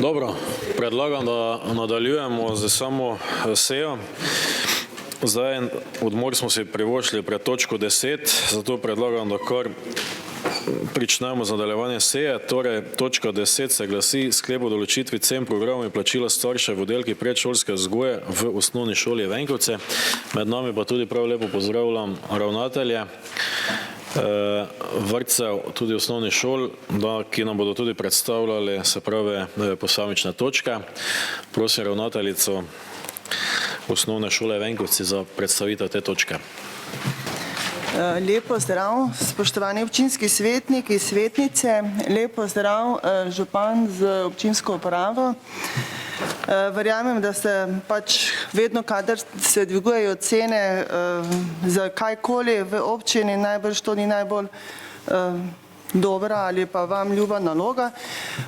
Dobro, predlagam, da nadaljujemo z samo sejo. Zdaj, odmor smo si privoščili pred točko 10, zato predlagam, da kar pričnemo z nadaljevanjem seje. Torej, točka 10 se glasi sklep o določitvi cen programov in plačila staršev v oddelki predšolske vzgoje v osnovni šoli Venkovce. Med nami pa tudi prav lepo pozdravljam ravnatelje vrtcev, tudi osnovnih šol, ki nam bodo tudi predstavljali, se pravi, posamične točke. Prosim ravnateljico osnovne šole Venkovci za predstavitev te točke. Lepo zdrav, spoštovani občinski svetniki, svetnice, lepo zdrav, župan z občinsko upravo. Verjamem, da se pač vedno, kadar se dvigujejo cene za kajkoli v občini, najbrž to ni najbolj dobra ali pa vam ljuba naloga,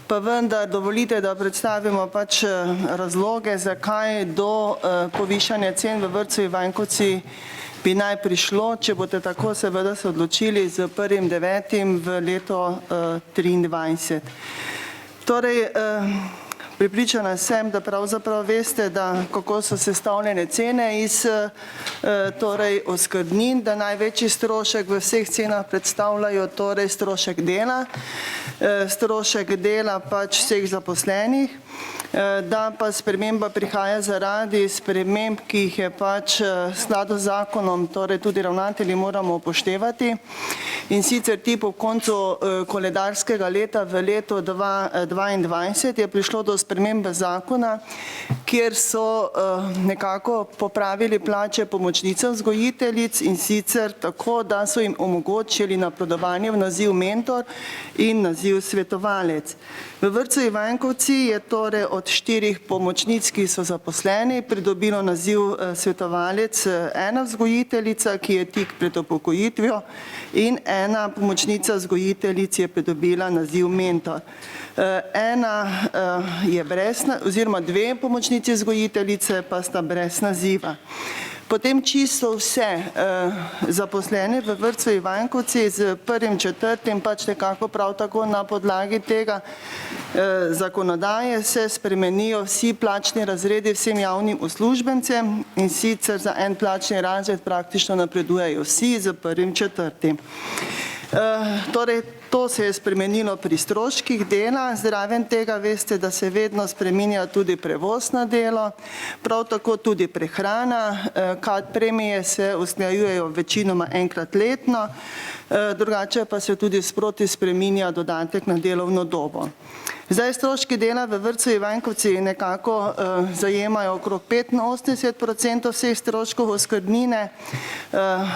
pa vendar dovolite, da predstavimo pač razloge, zakaj do povišanja cen v vrtcu Venkovci bi naj prišlo, če boste tako seveda se odločili z 1.9. v leto 2023. Torej, pripričana sem, da pravzaprav veste, da kako so sestavljene cene iz torej oskrbnin, da največji strošek v vseh cenah predstavljajo torej strošek dela pač vseh zaposlenih, da pa sprememba prihaja zaradi sprememb, ki jih je pač skladu z zakonom, torej tudi ravnatelji moramo upoštevati. In sicer ti po koncu koledarskega leta v letu 2022 je prišlo do spremembe zakona, kjer so nekako popravili plače pomočnicam vzgojiteljic in sicer tako, da so jim omogočili napredovanje v naziv mentor in naziv svetovalec. V vrtcu Venkovci je torej od 4 pomočnic, ki so zaposleni, pridobilo naziv svetovalec ena vzgojiteljica, ki je tik pred upokojitvijo, in ena pomočnica vzgojiteljic je pridobila naziv mentor. Ena je brez, oziroma 2 pomočnici vzgojiteljice pa sta brez naziva. Potem čisto vse zaposlene v vrtcu Venkovci z 1.4. pač nekako prav tako na podlagi tega zakonodaje se spremenijo vsi plačni razredi vsem javnim uslužbencem in sicer za en plačni razred praktično napredujejo vsi z 1.4. Torej, to se je spremenilo pri stroških dela, zraven tega veste, da se vedno spreminja tudi prevoz na delo, prav tako tudi prehrana, kad premije se usklajujejo večinoma enkrat letno, drugače pa se tudi sproti spreminja dodatek na delovno dobo. Zdaj, stroški dela v vrtcu Venkovci nekako zajemajo okrog 85% vseh stroškov oskrbnine,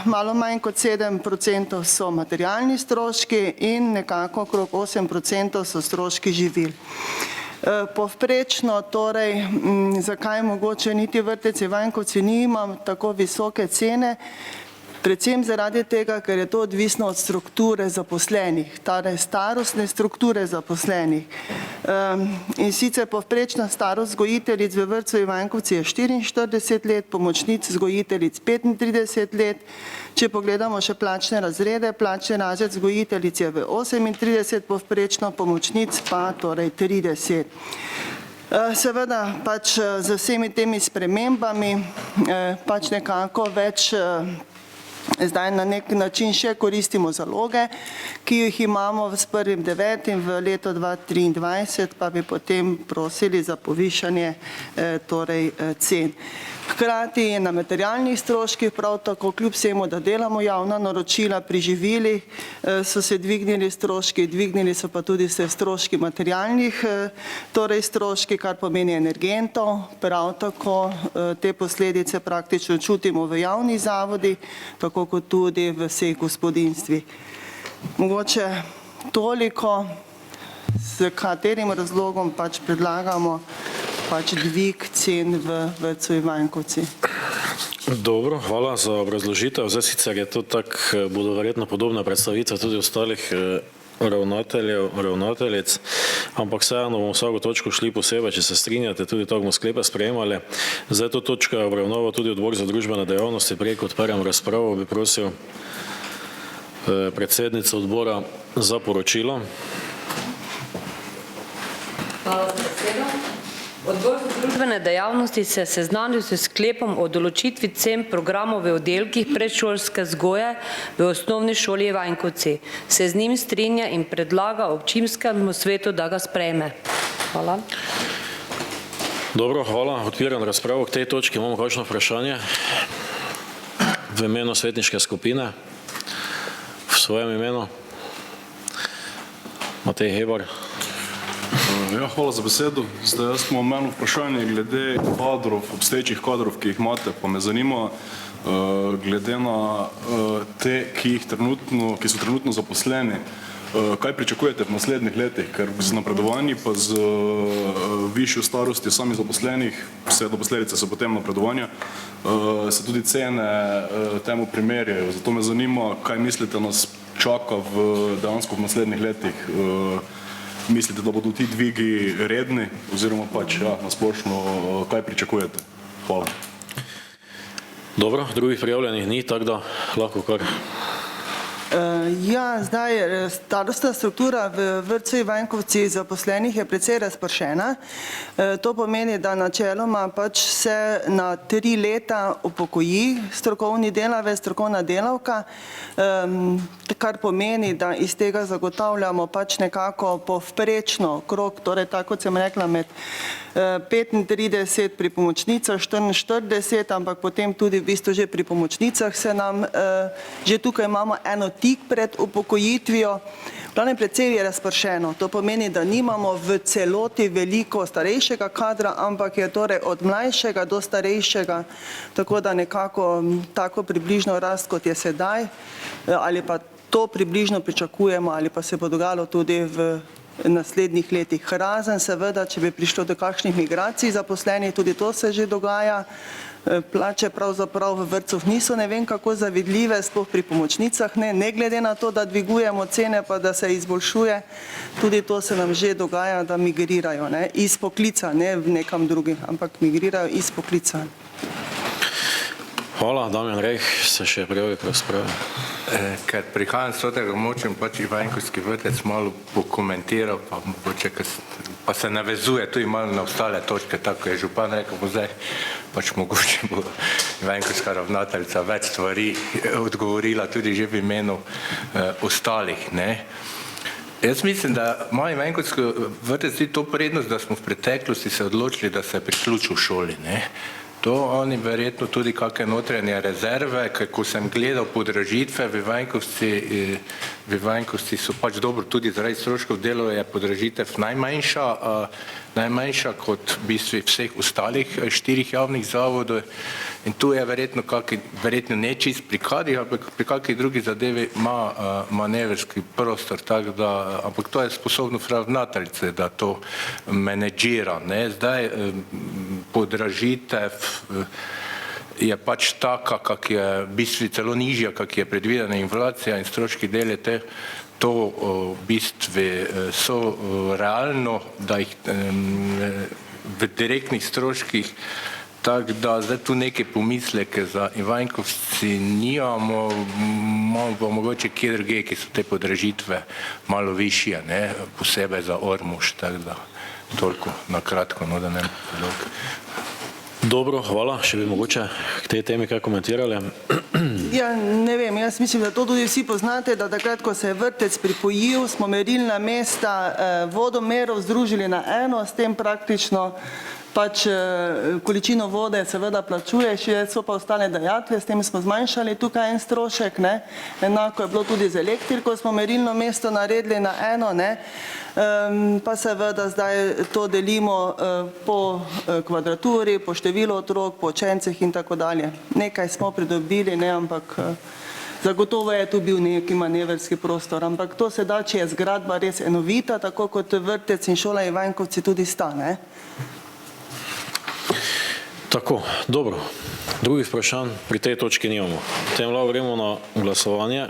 malo manj kot 7% so materialni stroški in nekako okrog 8% so stroški živil. Povprečno torej, zakaj mogoče niti vrtec Venkovci nima tako visoke cene, predvsem zaradi tega, ker je to odvisno od strukture zaposlenih, torej starostne strukture zaposlenih. In sicer povprečna starost vzgojiteljic v vrtcu Venkovci je 44 let, pomočnic vzgojiteljic 35 let. Če pogledamo še plačne razrede, plačni razred vzgojiteljic je v 38 povprečno, pomočnic pa torej 30. Seveda pač z vsemi temi spremembami pač nekako več zdaj na nek način še koristimo zaloge, ki jih imamo s 1.9. v leto 2023, pa bi potem prosili za povišanje torej cen. Hkrati je na materialnih stroških prav tako, kljub vsemu, da delamo javna naročila pri živilih, so se dvignili stroški, dvignili so pa tudi se stroški materialnih, torej stroški, kar pomeni energentov, prav tako te posledice praktično čutimo v javnih zavodih, tako kot tudi v vseh gospodinstvih. Mogoče toliko, s katerim razlogom pač predlagamo pač dvig cen v vrtcu Venkovci. Dobro, hvala za obrazložitev. Zdaj sicer je to tako, bodo verjetno podobne predstavitve tudi ostalih ravnateljic, ampak vseeno bomo vsako točko šli posebej, če se strinjate, tudi tako bomo sklepe sprejemali. Zdaj to točko je obravnaval tudi odbor za družbene dejavnosti, prej kot odprem razpravo bi prosil predsednico odbora za poročilo. Hvala za besedo. Odbor za družbene dejavnosti se je seznanil s sklepom o določitvi cen programov v oddelkih predšolske vzgoje v osnovni šoli Ivanjkovci. Se z njim strinja in predlaga občinskemu svetu, da ga sprejme. Hvala. Dobro, hvala. Odpiram razpravo k tej točki. Imamo kakšno vprašanje? V imenu svetniške skupine? V svojem imenu? Matej Hebar. Ja, hvala za besedo. Zdaj, jaz imam eno vprašanje glede kadrov, obstoječih kadrov, ki jih imate, pa me zanima, glede na te, ki so trenutno zaposleni, kaj pričakujete v naslednjih letih, ker z napredovanji pa z višjo starostjo samih zaposlenih, vse do posledice so potem napredovanja, se tudi cene temu primerjajo. Zato me zanima, kaj mislite nas čaka dejansko v naslednjih letih. Mislite, da bodo ti dvigi redni oziroma pač nasplošno, kaj pričakujete? Hvala. Dobro, drugih prijavljenih ni, tako da lahko kar. Ja, zdaj starostna struktura v vrtcu Ivanjkovci zaposlenih je precej razpršena. To pomeni, da načeloma pač se na 3 leta upokoji strokovni delavec, strokovna delavka, kar pomeni, da iz tega zagotavljamo pač nekako povprečno krog, torej tako kot sem rekla, med 35 pri pomočnicah, 44, ampak potem tudi v bistvu že pri pomočnicah se nam, že tukaj imamo eno tik pred upokojitvijo. Glavnem precej je razpršeno. To pomeni, da nimamo v celoti veliko starejšega kadra, ampak je torej od mlajšega do starejšega, tako da nekako tako približno rast, kot je sedaj, ali pa to približno pričakujemo, ali pa se bo dogajalo tudi v naslednjih letih. Razen seveda, če bi prišlo do kakšnih migracij zaposlenih, tudi to se že dogaja. Plače pravzaprav v vrtcih niso ne vem kako zavidljive, sploh pri pomočnicah ne glede na to, da dvigujemo cene, pa da se izboljšuje, tudi to se nam že dogaja, da migrirajo iz poklica, ne v nekam drugim, ampak migrirajo iz poklica. Hvala, Damjan Rejh, se še prijavil k razpravi. Ker prihajam s tega močem, pač Ivanjkovski vrtec malo pokomentiral, pa mogoče, pa se navezuje tudi malo na ostale točke, tako je župan rekel, bo zdaj pač mogoče bo Ivanjkovska ravnateljica več stvari odgovorila tudi že v imenu ostalih. Jaz mislim, da ima Ivanjkovski vrtec tudi to prednost, da smo v preteklosti se odločili, da se je priključil šoli. To oni verjetno tudi kakšne notranje rezerve, ko sem gledal podražitve v Ivanjkovci so pač dobro, tudi zaradi stroškov delo je podražitev najmanjša kot v bistvu vseh ostalih 4 javnih zavodov in tu je verjetno ne čist pri kadrih, ampak pri kakšni drugi zadevi ima manevrski prostor, ampak to je sposobnost ravnateljice, da to menedžira. Zdaj podražitev je pač taka, kak je v bistvu celo nižja, kak je predvidena inflacija in stroški dele to v bistvu so realno, da jih v direktnih stroških, tako da zdaj tu neke pomisleke za Ivanjkovci nimamo, imamo pa mogoče kje druge, ki so te podražitve malo višje, posebej za Ormož, tako da toliko na kratko, da ne dolg. Dobro, hvala. Še bi mogoče k tej temi kaj komentirali? Ja, ne vem, jaz mislim, da to tudi vsi poznate, da takrat, ko se je vrtec pripojil, smo merilna mesta vodomerov združili na eno, s tem praktično pač količino vode seveda plačuješ, so pa ostale dajatve, s tem smo zmanjšali tukaj en strošek, enako je bilo tudi z elektriko, smo merilno mesto naredili na eno, pa seveda zdaj to delimo po kvadraturi, po številu otrok, po učencih in tako dalje. Nekaj smo pridobili, ampak zagotovo je tu bil neki manevrski prostor, ampak to se da, če je zgradba res enovita, tako kot vrtec in šola Ivanjkovci tudi sta, Tako, dobro. Drugih vprašanj pri tej točki nimamo. Potem lahko gremo na glasovanje.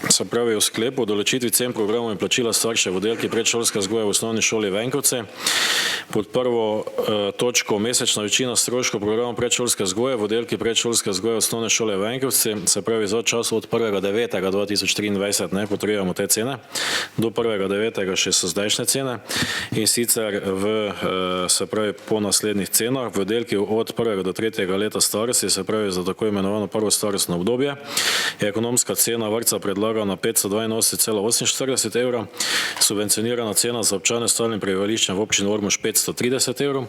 Se pravi, v sklepu o določitvi cen programov in plačila staršev v oddelki predšolske vzgoje v osnovni šoli Venkovce pod prvo točko mesečna večina stroškov programov predšolske vzgoje v oddelki predšolske vzgoje osnovne šole Venkovce, se pravi za čas od 1.9.2023 ne potrebujemo te cene, do 1.9. še so zdajšnje cene in sicer se pravi po naslednjih cenah v oddelki od 1. do 3. leta starosti, se pravi za tako imenovano prvo starostno obdobje, je ekonomska cena vrtca predlagana na 582,48 evra, subvencionirana cena za občane s stalnim prebivališčem v občini Ormož 530 evrov,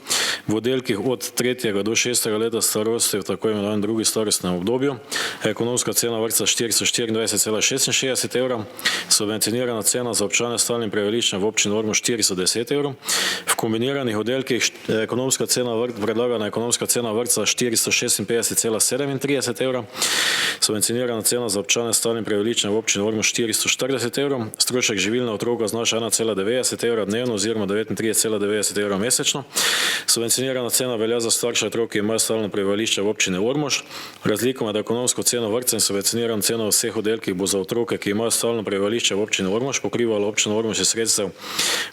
v oddelkih od 3. do 6. leta starosti v tako imenovanem drugi starostnem obdobju, ekonomska cena vrtca 424,66 evra, subvencionirana cena za občane s stalnim prebivališčem v občini Ormož 410 evrov, v kombiniranih oddelkih predlagana ekonomska cena vrtca 456,37 evra, subvencionirana cena za občane s stalnim prebivališčem v občini Ormož 440 evrov, strošek živil na otroka znaša 1,90 evra dnevno oziroma 39,90 evra mesečno. Subvencionirana cena velja za starše otrok, ki imajo stalno prebivališče v občini Ormož. Razliko med ekonomsko ceno vrtca in subvencionirano ceno v vseh oddelkih bo za otroke, ki imajo stalno prebivališče v občini Ormož, pokrivalo občino Ormož iz sredstev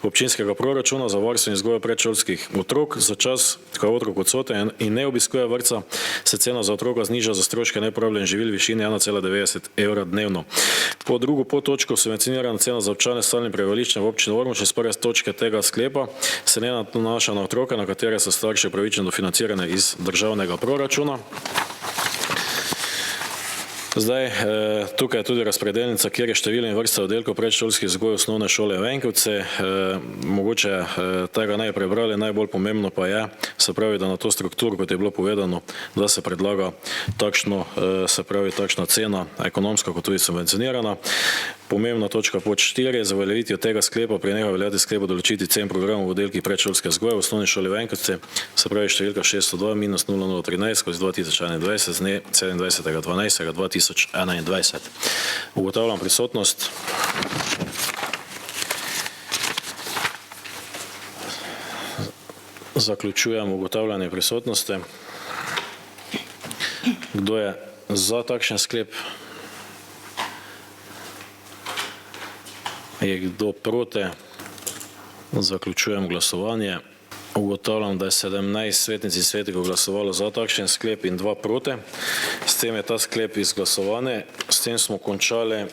občinskega proračuna za varstvo in vzgojo predšolskih otrok. Za čas, ko je otrok odsoten in ne obiskuje vrtca, se cena za otroka zniža za stroške neporabljenih živil v višini 1,90 evra dnevno. Po drugo podtočko subvencionirana cena za občane s stalnim prebivališčem v občini Ormož iz prve točke tega sklepa se ne nanaša na otroke, na katere so starši upravičeni do financiranja iz državnega proračuna. Zdaj, tukaj je tudi razpredelnica, kjer je število in vrsta oddelkov predšolskih vzgoj osnovne šole Venkovce. Mogoče tega ne prebrali, najbolj pomembno pa je, se pravi, da na to strukturo, kot je bilo povedano, da se predlaga takšna cena, ekonomska kot tudi subvencionirana. Pomembna točka pod 4, za uveljavitvijo tega sklepa preneha veljati sklep o določitvi cen programov v oddelki predšolske vzgoje v osnovni šoli Venkovce, se pravi številka 602-0013/2021 z dne 27.12.2021. Ugotavljam prisotnost. Zaključujem ugotavljanje prisotnosti. Kdo je za takšen sklep? Je kdo proti? Zaključujem glasovanje. Ugotavljam, da je 17 svetnic in svetnikov glasovalo za takšen sklep in 2 proti. S tem je ta sklep izglasovan. S tem smo končali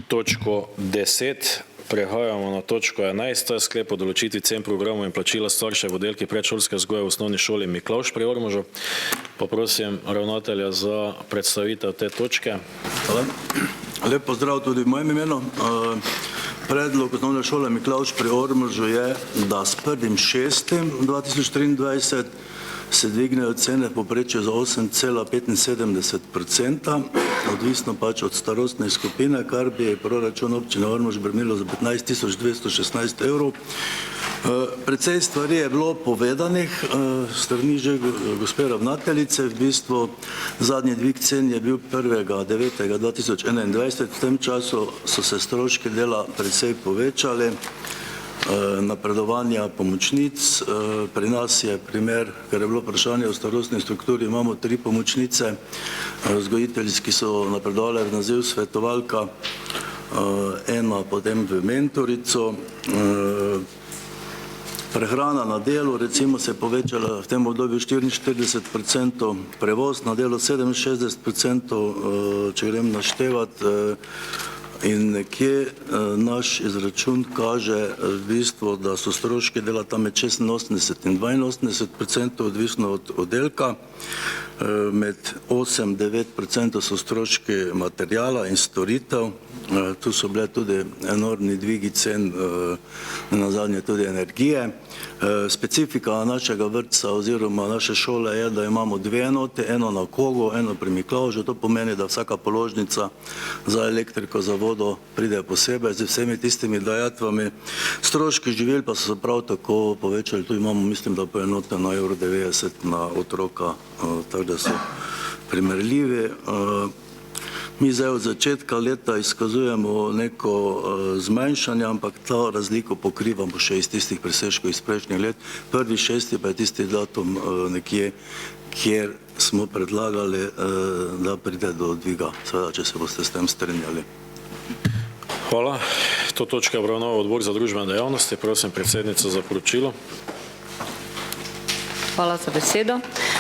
točko 10. Prehajamo na točko 11. To je sklep o določitvi cen programov in plačila staršev v oddelki predšolske vzgoje v osnovni šoli Miklavž pri Ormožu. Poprosim ravnatelja za predstavitev te točke. Hvala. Lep pozdrav tudi v mojem imenu. Predlog osnovne šole Miklavž pri Ormožu je, da s 1.6.2023 se dvignejo cene povprečje za 8,75%, odvisno pač od starostne skupine, kar bi proračun občine Ormož bremenilo za 15.216 evrov. Precej stvari je bilo povedanih strani že gospe ravnateljice. V bistvu zadnji dvig cen je bil 1.9.2021. V tem času so se stroški dela precej povečali, napredovanja pomočnic. Pri nas je primer, ker je bilo vprašanje o starostni strukturi, imamo 3 pomočnice, vzgojiteljski so napredovali v naziv svetovalka, ena potem v mentorico. Prehrana na delu recimo se je povečala v tem obdobju 44%, prevoz na delo 67%, če grem naštevati, in nekje naš izračun kaže v bistvu, da so stroški dela tam med 86 in 82%, odvisno od oddelka. Med 8-9% so stroški materijala in storitev. Tu so bile tudi enormni dvigi cen, nazadnje tudi energije. Specifika našega vrtca oziroma naše šole je, da imamo 2 enote, eno na Kogu, eno pri Miklavžu. To pomeni, da vsaka položnica za elektriko, za vodo pride posebej z vsemi tistimi dajatvami. Stroški živil pa so se prav tako povečali. Tu imamo, mislim, da poenoteno €90 na otroka, tako da so primerljivi. Mi zdaj od začetka leta izkazujemo neko zmanjšanje, ampak ta razliko pokrivamo še iz tistih presežkov iz prejšnjih let. 1.6. pa je tisti datum nekje, kjer smo predlagali, da pride do dviga, seveda, če se boste s tem strinjali. Hvala. To točka je obravnaval Odbor za družbene dejavnosti. Prosim predsednico za poročilo. Hvala za besedo.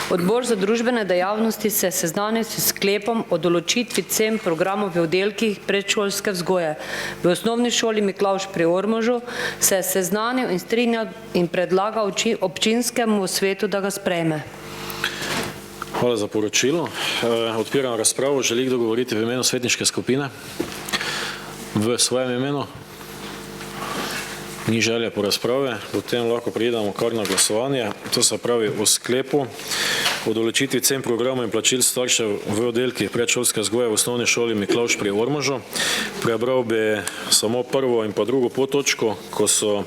Odbor za družbene dejavnosti se je seznanil s sklepom o določitvi cen programov v oddelkih predšolske vzgoje. V osnovni šoli Miklavž pri Ormožu se je seznanil in strinjal in predlaga občinskemu svetu, da ga sprejme. Hvala za poročilo. Odpiram razpravo. Želi kdo govoriti v imenu svetniške skupine? V svojem imenu? Ni želje po razprave, potem lahko preidemo kar na glasovanje. To se pravi o sklepu o določitvi cen programov in plačil staršev v oddelkih predšolske vzgoje v osnovni šoli Miklavž pri Ormožu. Prebral bi samo prvo in pa drugo podtočko, ko so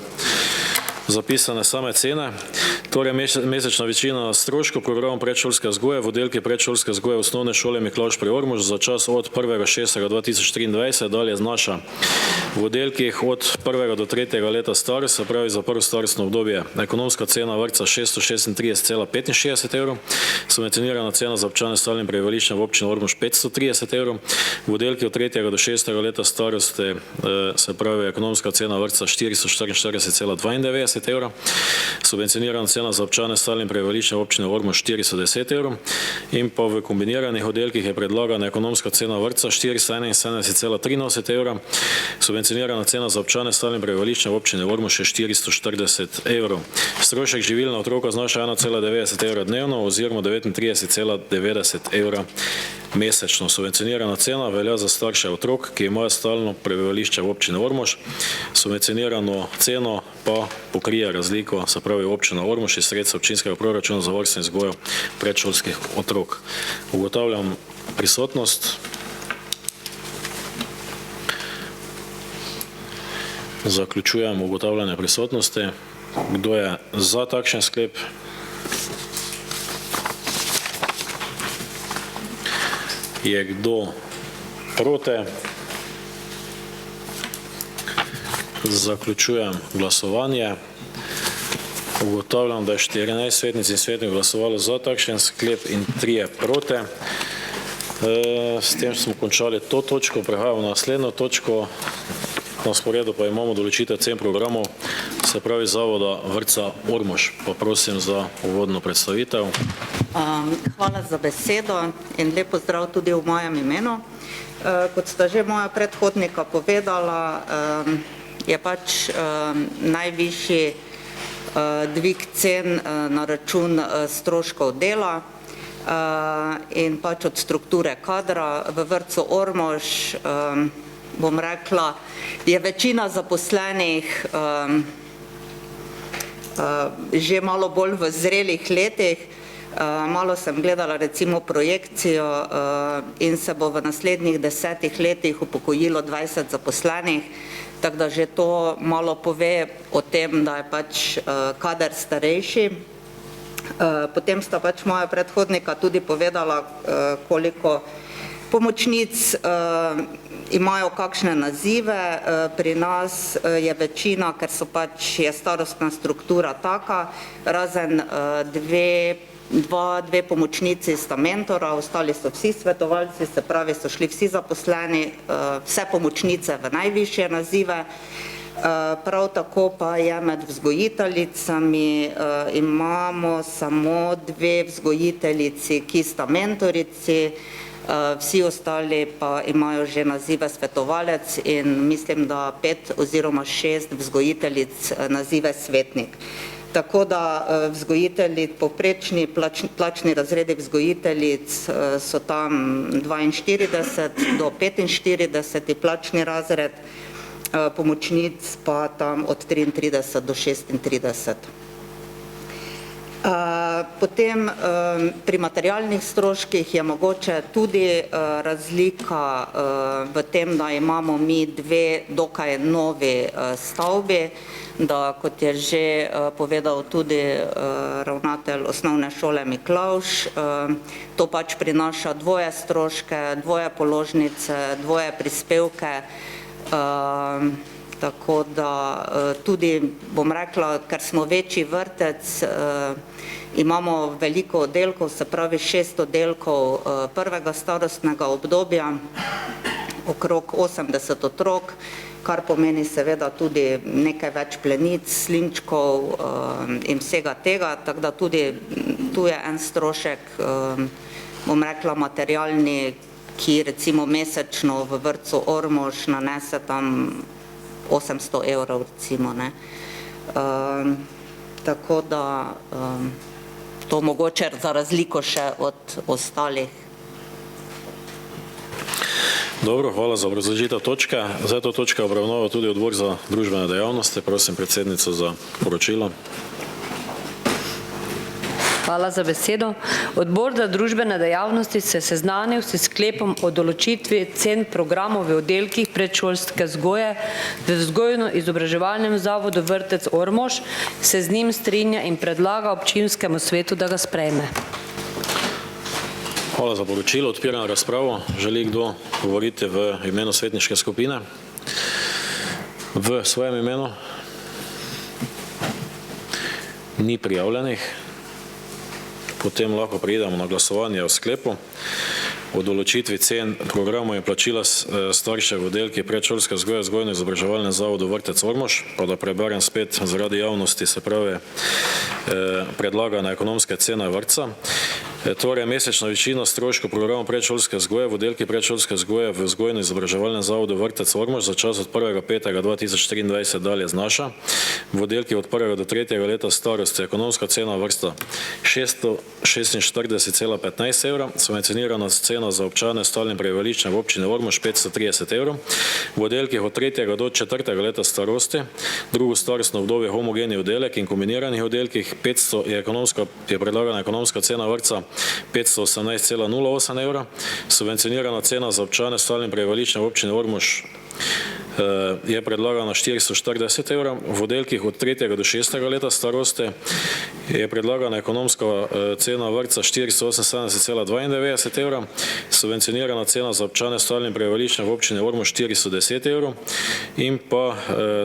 zapisane same cene. Torej mesečna večina stroškov programov predšolske vzgoje v oddelki predšolske vzgoje v osnovne šole Miklavž pri Ormožu za čas od 1.6.2023 dalje znaša v oddelkih od 1. do 3. leta starosti, se pravi za prvo starostno obdobje. Ekonomska cena vrtca 636,65 evrov, subvencionirana cena za občane s stalnim prebivališčem v občini Ormož 530 evrov, v oddelki od 3. do 6. leta starosti, se pravi ekonomska cena vrtca 444,92 evrov, subvencionirana cena za občane s stalnim prebivališčem v občini Ormož 410 evrov in pa v kombiniranih oddelkih je predlagana ekonomska cena vrtca 471,83 evra, subvencionirana cena za občane s stalnim prebivališčem v občini Ormož je 440 evrov. Strošek živil na otroka znaša 1,90 evra dnevno oziroma 39,90 evra mesečno. Subvencionirana cena velja za starše otrok, ki imajo stalno prebivališče v občini Ormož. Subvencionirano ceno pa pokrije razliko, se pravi občina Ormož iz sredstev občinskega proračuna za varstvo in vzgojo predšolskih otrok. Ugotavljam prisotnost. Zaključujem ugotavljanje prisotnosti. Kdo je za takšen sklep? Je kdo proti? Zaključujem glasovanje. Ugotavljam, da je 14 svetnic in svetnikov glasovalo za takšen sklep in 3 proti. S tem smo končali to točko. Prehajamo na naslednjo točko. Na sporedu pa imamo določitev cen programov, se pravi Zavoda vrtca Ormož. Pa prosim za uvodno predstavitev. Hvala za besedo in lep pozdrav tudi v mojem imenu. Kot sta že moja predhodnika povedala, je pač najvišji dvig cen na račun stroškov dela in pač od strukture kadra. V vrtcu Ormož, bom rekla, je večina zaposlenih že malo bolj v zrelih letih. Malo sem gledala recimo projekcijo in se bo v naslednjih 10 letih upokojilo 20 zaposlenih, tako da že to malo pove o tem, da je pač kader starejši. Potem sta pač moja predhodnika tudi povedala, koliko pomočnic imajo kakšne nazive. Pri nas je večina, ker so pač je starostna struktura taka, razen dve pomočnici sta mentora, ostali so vsi svetovalci, se pravi so šli vsi zaposleni, vse pomočnice v najvišje nazive. Prav tako pa je med vzgojiteljicami imamo samo 2 vzgojiteljici, ki sta mentorici, vsi ostali pa imajo že nazive svetovalec in mislim, da 5 oziroma 6 vzgojiteljic nazive svetnik. Tako da vzgojitelji, povprečni plačni razredi vzgojiteljic so tam 42 do 45 plačni razred, pomočnic pa tam od 33 do 36. Potem pri materialnih stroških je mogoče tudi razlika v tem, da imamo mi 2 dokaj novi stavbi, da kot je že povedal tudi ravnatelj osnovne šole Miklavž, to pač prinaša 2 stroške, 2 položnice, 2 prispevke, tako da tudi, bom rekla, ker smo večji vrtec, imamo veliko oddelkov, se pravi 6 oddelkov prvega starostnega obdobja, okrog 80 otrok kar pomeni seveda tudi nekaj več plenic, slinčkov in vsega tega, tako da tudi tu je en strošek, bom rekla, materialni, ki recimo mesečno v vrtcu Ormož nanese tam 800 evrov recimo, ne. Tako da to mogoče za razliko še od ostalih. Dobro, hvala za obrazložitev točke. Zdaj to točka obravnava tudi odbor za družbene dejavnosti. Prosim predsednico za poročilo. Hvala za besedo. Odbor za družbene dejavnosti se je seznanil s sklepom o določitvi cen programov v oddelkih predšolske vzgoje v vzgojno-izobraževalnem zavodu Vrtec Ormož, se z njim strinja in predlaga občinskemu svetu, da ga sprejme. Hvala za poročilo. Odpiram razpravo. Želi kdo govoriti v imenu svetniške skupine? V svojem imenu? Ni prijavljenih. Potem lahko preidemo na glasovanje o sklepu o določitvi cen programov in plačila staršev v oddelki predšolske vzgoje v vzgojno-izobraževalnem zavodu Vrtec Ormož, pa da preberem spet zaradi javnosti, se pravi predlagana ekonomska cena vrtca. Torej, mesečna višina stroškov programa predšolske vzgoje v oddelki predšolske vzgoje v vzgojno-izobraževalnem zavodu Vrtec Ormož za čas od 1.5.2023 dalje znaša v oddelki od 1. do 3. leta starosti ekonomska cena vrsta 646,15 evra, subvencionirana cena za občane s stalnim prebivališčem v občini Ormož 530 evrov, v oddelkih od 3. do 4. leta starosti, drugo starostno obdobje homogeni oddelek in kombiniranih oddelkih 500 je predlagana ekonomska cena vrtca 518,08 evra, subvencionirana cena za občane s stalnim prebivališčem v občini Ormož je predlagana 440 evrov, v oddelkih od 3. do 6. leta starosti je predlagana ekonomska cena vrtca 478,92 evra, subvencionirana cena za občane s stalnim prebivališčem v občini Ormož 410 evrov in pa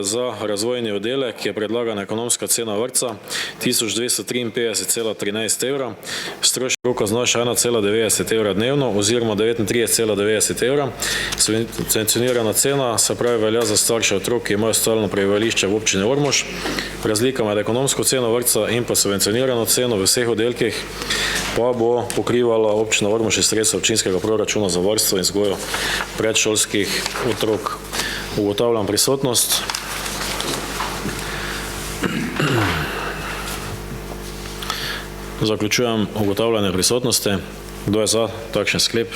za razvojni oddelek je predlagana ekonomska cena vrtca 1253,13 evra, strošek roka znaša 1,90 evra dnevno oziroma 39,90 evra, subvencionirana cena se pravi velja za starše otrok, ki imajo stalno prebivališče v občini Ormož. Razlika med ekonomsko ceno vrtca in pa subvencionirano ceno v vseh oddelkih pa bo pokrivala občina Ormož iz sredstva občinskega proračuna za varstvo in vzgojo predšolskih otrok. Ugotavljam prisotnost. Zaključujem ugotavljanje prisotnosti. Kdo je za takšen sklep?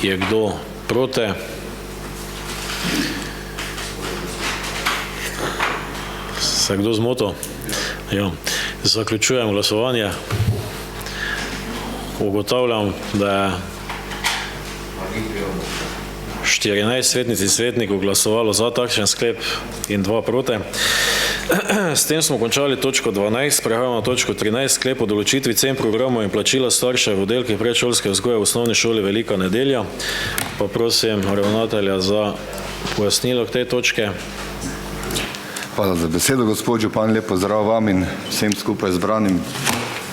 Je kdo proti? Se kdo zmotil? Ja. Zaključujem glasovanje. Ugotavljam, da je 14 svetnic in svetnikov glasovalo za takšen sklep in 2 proti. S tem smo končali točko 12, prehajamo na točko 13, sklep o določitvi cen programov in plačila staršev v oddelkih predšolske vzgoje v osnovni šoli Velika Nedelja. Pa prosim ravnatelja za pojasnilo k tej točke. Hvala za besedo, gospod župan, lep pozdrav vam in vsem skupaj zbranim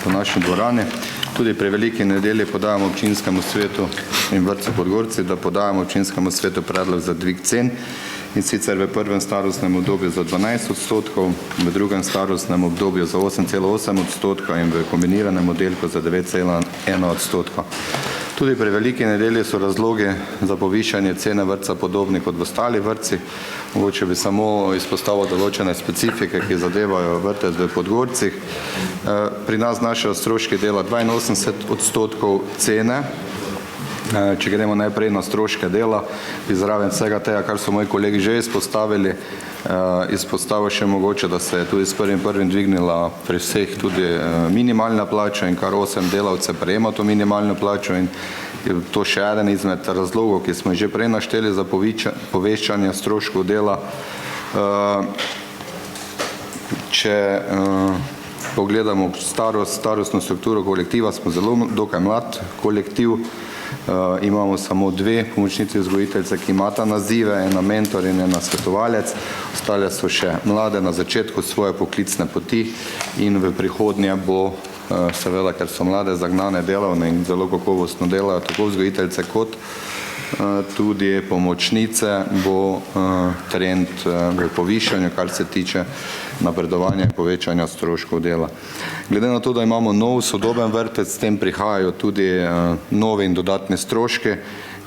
po naši dvorani. Tudi pri Veliki Nedelji podajamo občinskemu svetu in Vrtcu Podgorci, da podajamo občinskemu svetu predlog za dvig cen, in sicer v prvem starostnem obdobju za 12%, v drugem starostnem obdobju za 8,8% in v kombiniranem oddelku za 9,1%. Tudi pri Veliki Nedelji so razlogi za povišanje cene vrtca podobni kot v ostalih vrtcih. Mogoče bi samo izpostavil določene specifike, ki zadevajo vrtec v Podgorcih. Pri nas znašajo stroški dela 82% cene. Če gremo najprej na stroške dela, bi zraven vsega tega, kar so moji kolegi že izpostavili, izpostavil še mogoče, da se je tudi s 1.1. dvignila pri vseh tudi minimalna plača in kar 8 delavcev prejema to minimalno plačo, in je to še eden izmed razlogov, ki smo že prej našteli za povečanje stroškov dela. Če pogledamo starostno strukturo kolektiva, smo zelo dokaj mlad kolektiv. Imamo samo 2 pomočnici vzgojiteljice, ki imata nazive, ena mentor in ena svetovalec. Ostale so še mlade na začetku svoje poklicne poti in v prihodnje bo seveda, ker so mlade, zagnane, delavne in zelo kakovostno delajo tako vzgojiteljice kot tudi pomočnice bo trend v povišanju, kar se tiče napredovanja in povečanja stroškov dela. Glede na to, da imamo nov sodoben vrtec, s tem prihajajo tudi novi in dodatni stroški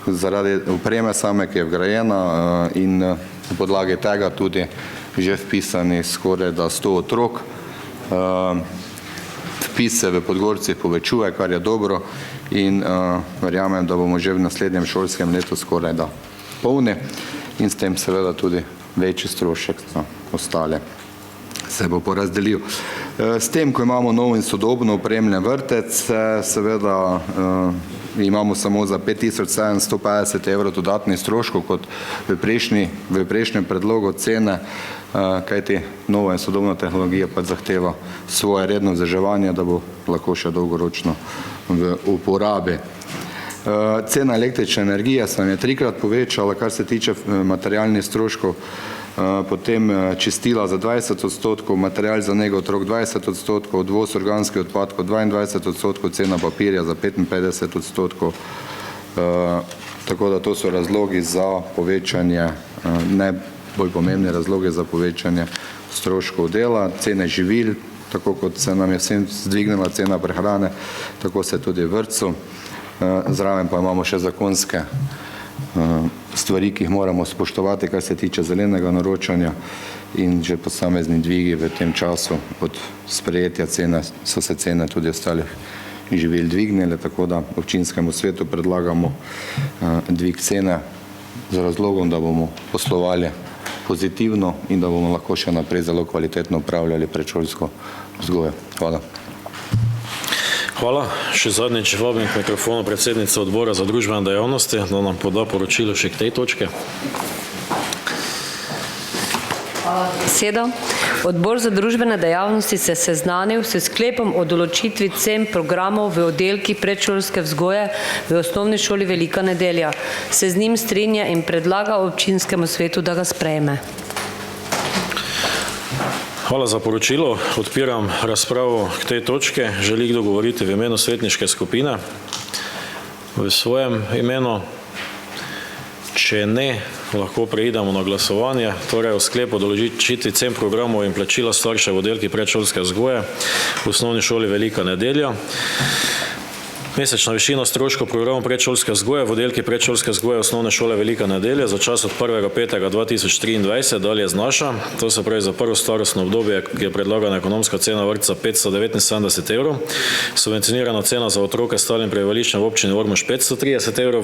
zaradi opreme same, ki je vgrajena in na podlagi tega tudi že vpisani skoraj da 100 otrok. Vpis se v Podgorcih povečuje, kar je dobro in verjamem, da bomo že v naslednjem šolskem letu skoraj da polni in s tem seveda tudi večji strošek za ostale se bo porazdelil. S tem, ko imamo nov in sodobno opremljen vrtec, seveda imamo samo za 5750 evrov dodatnih stroškov kot v prejšnjem predlogu cene, kajti nova in sodobna tehnologija pa zahteva svoje redno vzdrževanje, da bo lahko še dolgoročno v uporabi. Cena električne energije se je 3-krat povečala, kar se tiče materialnih stroškov, potem čistila za 20%, material za nego otrok 20%, odvoz organskih odpadkov 22%, cena papirja za 55%. Tako da to so razlogi za povečanje, ne bolj pomembni razlogi za povečanje stroškov dela, cene živil, tako kot se nam je vsem zdvignila cena prehrane, tako se tudi v vrtcu. Zraven pa imamo še zakonske stvari, ki jih moramo spoštovati, kar se tiče zelenega naročanja in že posamezni dvigi v tem času od sprejetja cene so se cene tudi ostalih živil dvignile, tako da občinskemu svetu predlagamo dvig cene z razlogom, da bomo poslovali pozitivno in da bomo lahko še naprej zelo kvalitetno upravljali predšolsko vzgojo. Hvala. Hvala. Še zadnjič vabim k mikrofonu predsednico odbora za družbene dejavnosti, da nam poda poročilo še k tej točki. Besedo. Odbor za družbene dejavnosti se seznanil s sklepom o določitvi cen programov v oddelkih predšolske vzgoje v osnovni šoli Velika Nedelja. Se z njim strinja in predlaga občinskemu svetu, da ga sprejme. Hvala za poročilo. Odpiram razpravo k tej točki. Želi kdo govoriti v imenu svetniške skupine? V svojem imenu? Če ne, lahko preidemo na glasovanje. Torej, v sklepu določitvi cen programov in plačila staršev v oddelkih predšolske vzgoje v osnovni šoli Velika Nedelja. Mesečna višina stroškov programov predšolske vzgoje v oddelkih predšolske vzgoje osnovne šole Velika Nedelja za čas od 1.5.2023 dalje znaša, to se pravi za prvo starostno obdobje, ki je predlagana ekonomska cena vrtca 579 evrov, subvencionirana cena za otroke s stalnim prebivališčem v občini Ormož 530 evrov,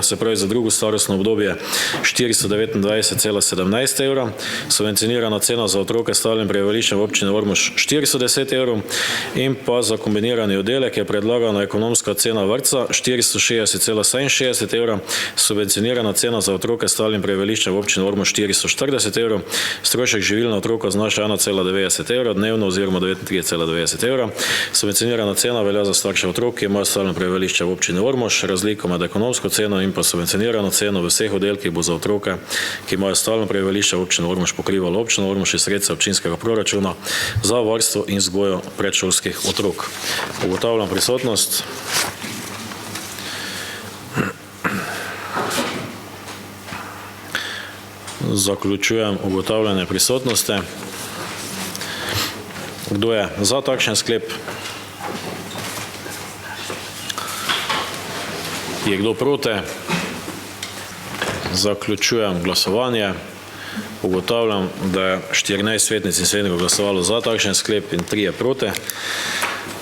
se pravi za drugo starostno obdobje 429,17 evrov, subvencionirana cena za otroke s stalnim prebivališčem v občini Ormož 410 evrov in pa za kombinirani oddelek je predlagana ekonomska cena vrtca 460,67 evra, subvencionirana cena za otroke s stalnim prebivališčem v občini Ormož 440 evrov, strošek živil na otroka znaša 1,90 evra dnevno oziroma 39,90 evra, subvencionirana cena velja za starše otrok, ki imajo stalno prebivališče v občini Ormož, razliko med ekonomsko ceno in pa subvencionirano ceno v vseh oddelkih bo za otroke, ki imajo stalno prebivališče v občini Ormož pokrivalo občino Ormož iz sredstev občinskega proračuna za varstvo in vzgojo predšolskih otrok. Ugotavljam prisotnost. Zaključujem ugotavljanje prisotnosti. Kdo je za takšen sklep? Je kdo proti? Zaključujem glasovanje. Ugotavljam, da je 14 svetnic in svetnikov glasovalo za takšen sklep in 3 je proti.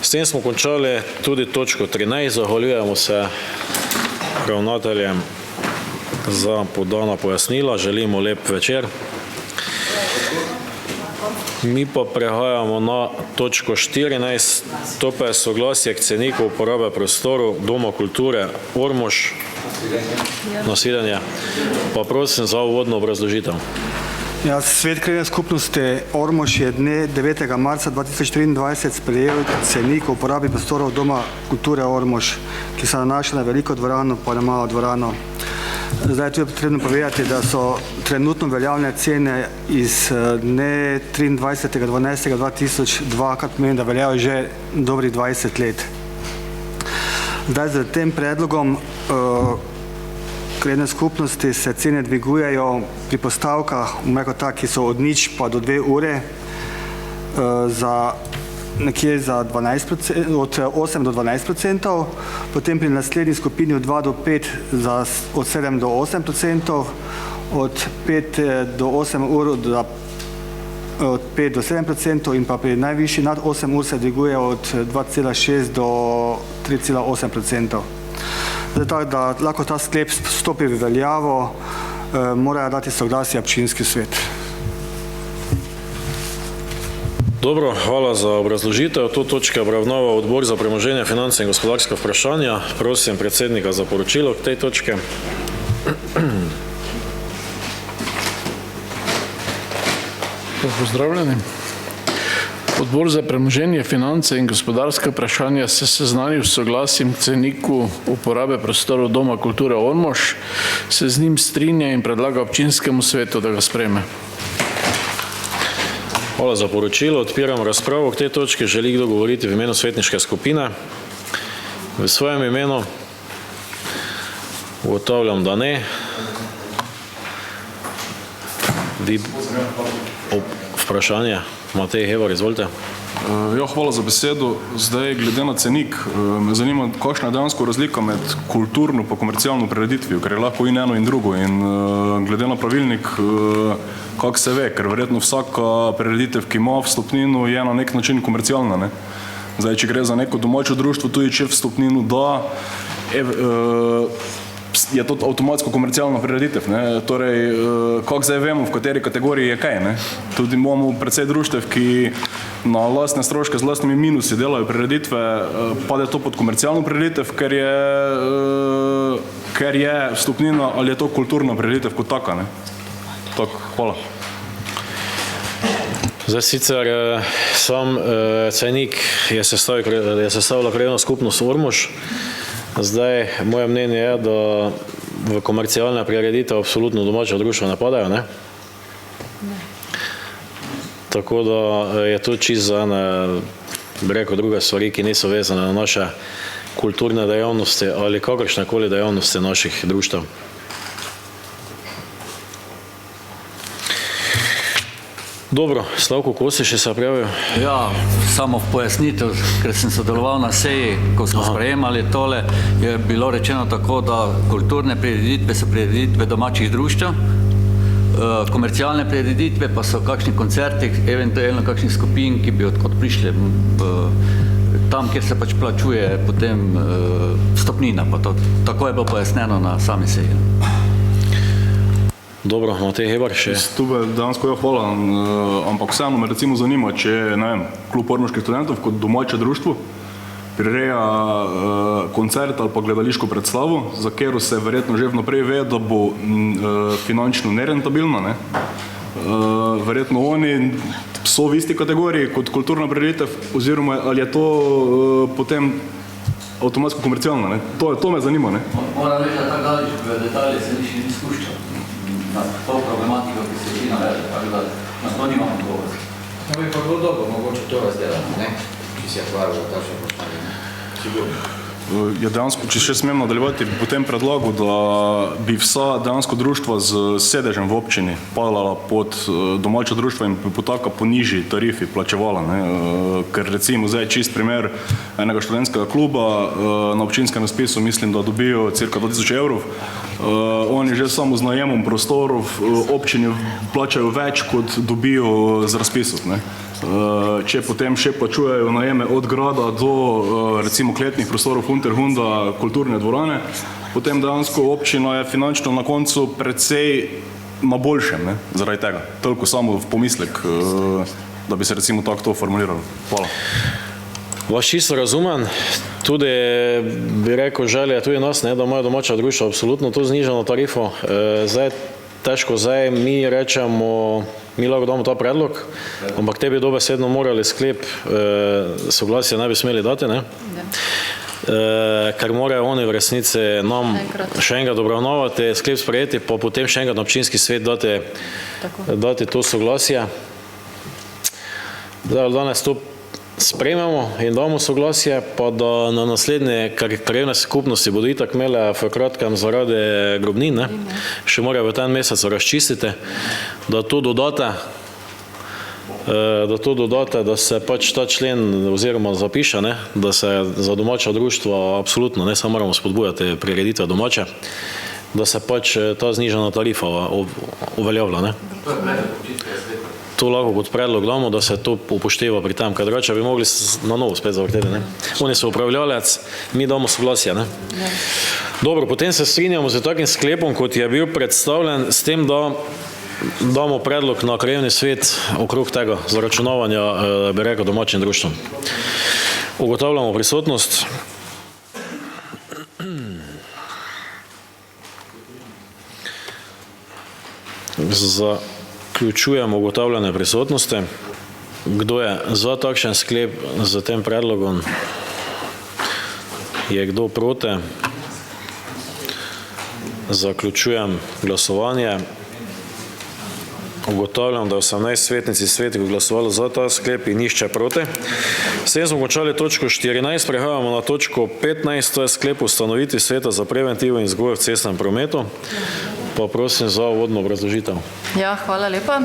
S tem smo končali tudi točko 13. Zahvaljujemo se ravnateljem za podana pojasnila. Želimo lep večer. Mi pa prehajamo na točko 14. To pa je soglasje k ceniku uporabe prostorov Doma kulture Ormož. Nasvidenje. Pa prosim za uvodno obrazložitev. Svet krajevne skupnosti Ormož je dne 9. marca 2023 sprejel cenik o uporabi prostorov Doma kulture Ormož, ki se nanaša na veliko dvorano pa na malo dvorano. Zdaj tu je potrebno povedati, da so trenutno veljavne cene iz dne 23.12.2002, kar pomeni, da veljajo že dobrih 20 let. Zdaj z tem predlogom krajevne skupnosti se cene dvigujejo pri postavkah, ki so od 0 pa do 2 ure, za nekje za 12%, od 8 do 12%, potem pri naslednji skupini od 2 do 5 od 7 do 8%, od 5 do 8 ur od 5 do 7% in pa pri najvišji nad 8 ur se dviguje od 2,6 do 3,8%. Tako da lahko ta sklep stopi v veljavo, morajo dati soglasje občinski svet. Dobro, hvala za obrazložitev. To točka obravnava Odbor za premoženje, finance in gospodarska vprašanja. Prosim predsednika za poročilo k tej točke. Pozdravljeni. Odbor za premoženje, finance in gospodarska vprašanja se seznanil s soglasjem k ceniku uporabe prostorov Doma kulture Ormož, se z njim strinja in predlaga občinskemu svetu, da ga sprejme. Hvala za poročilo. Odpiram razpravo k tej točki. Želi kdo govoriti v imenu svetniške skupine? V svojem imenu? Ugotavljam, da ne. Vprašanje. Matej Hebar, izvolite. Ja, hvala za besedo. Zdaj, glede na cenik, me zanima, kakšna je dejansko razlika med kulturno pa komercialno prireditvijo, ker je lahko in eno in drugo. In glede na pravilnik, kako se ve, ker verjetno vsaka prireditev, ki ima vstopnino, je na nek način komercialna, ne? Zdaj, če gre za neko domačo društvo, tudi če vstopnino da, je to avtomatsko komercialna prireditev, ne? Torej, kako zdaj vemo, v kateri kategoriji je kaj, ne? Tudi imamo precej društev, ki na lastne stroške z lastnimi minusi delajo prireditve, pade to pod komercialno prireditev, ker je vstopnina, ali je to kulturna prireditev kot taka, ne? Tako, hvala. Zdaj sicer sam cenik je sestavila krajevna skupnost Ormož. Zdaj, moje mnenje je, da v komercialne prireditve absolutno domača društva ne padajo, ne? Tako da je to čisto za ene, bi rekel, druge stvari, ki niso vezane na naše kulturne dejavnosti ali kakršnekoli dejavnosti naših društev. Dobro, Slavko Kosič še se prijavil. Ja, samo pojasnitev, ker sem sodeloval na seji, ko smo sprejemali tole, je bilo rečeno tako, da kulturne prireditve so prireditve domačih društev, komercialne prireditve pa so kakšni koncerti, eventualno kakšni skupin, ki bi odkot prišli tam, kjer se pač plačuje potem vstopnina, pa to, tako je bilo pojasneno na sami seji. Dobro, Matej Hebar še. Tube dejansko ja hvala, ampak vseeno me recimo zanima, če je, ne vem, klub ormoških študentov kot domače društvo prireja koncert ali pa gledališko predstavo, za katero se verjetno že vnaprej ve, da bo finančno nerentabilna, ne? Verjetno oni so v isti kategoriji kot kulturna prireditev, oziroma ali je to potem avtomatsko komercialna, ne? To me zanima, ne? Moram reči, da tako daleč v detalje se nič ni spuščal na to problematiko, ki se ti navede, tako da na to nimam odgovor. To bi pa bilo dobro, mogoče to razdelati, ne? Če si je hvala za takšne vprašanje, ne? Sigurno. Ja, dejansko, če še smem nadaljevati, bi potem predlagal, da bi vsa dejansko društva z sedežem v občini padala pod domača društva in bi potaka po nižji tarifi plačevala, ne? Ker recimo zdaj čist primer enega študentskega kluba na občinskem razpisu mislim, da dobijo cirka 2000 evrov. Oni že samo z najemom prostorov občini plačajo več, kot dobijo z razpisov, ne? Če potem še plačujejo najeme od grada do recimo kletnih prostorov Unterhunda, kulturne dvorane, potem dejansko občina je finančno na koncu precej na boljšem, ne, zaradi tega. Toliko samo v pomislek, da bi se recimo tako to formuliralo. Hvala. Vaš čisto razumen, tudi bi rekel želje tudi nas, ne, da imajo domača društva absolutno to znižano tarifo. Zdaj težko zdaj mi rečemo, mi lahko damo ta predlog, ampak te bi dobesedno morali sklep soglasje ne bi smeli dati, ne? Ker morajo oni v resnici nam še enkrat obravnavati, sklep sprejeti, pa potem še enkrat na občinski svet dati to soglasje. Danes to sprejmemo in damo soglasje, pa da na naslednje krajevne skupnosti bodo itak imele v kratkem zaradi grobnin, ne? Še morajo v tem mesecu razčistiti, da to dodate, da se pač ta člen oziroma zapiše, ne? Da se za domača društva absolutno, ne samo moramo spodbujati prireditve domače, da se pač ta znižana tarifa uveljavlja, ne? To lahko kot predlog damo, da se to upošteva pri tem, kaj drugače bi mogli na novo spet zavrteti, ne? Oni so upravljalec, mi damo soglasje, ne? Dobro, potem se strinjamo z takim sklepom, kot je bil predstavljen, s tem, da damo predlog na krajevni svet okrog tega zaračunavanja, bi rekel, domačim društvom. Ugotavljamo prisotnost. Zaključujemo ugotavljanje prisotnosti. Kdo je za takšen sklep z tem predlogom? Je kdo proti? Zaključujem glasovanje. Ugotavljam, da je 18 svetnic in svetnikov glasovalo za ta sklep in nihče proti. S tem smo končali točko 14, prehajamo na točko 15, to je sklep o ustanovitvi sveta za preventivo in vzgojo v cestnem prometu. Pa prosim za uvodno obrazložitev. Ja, hvala lepa.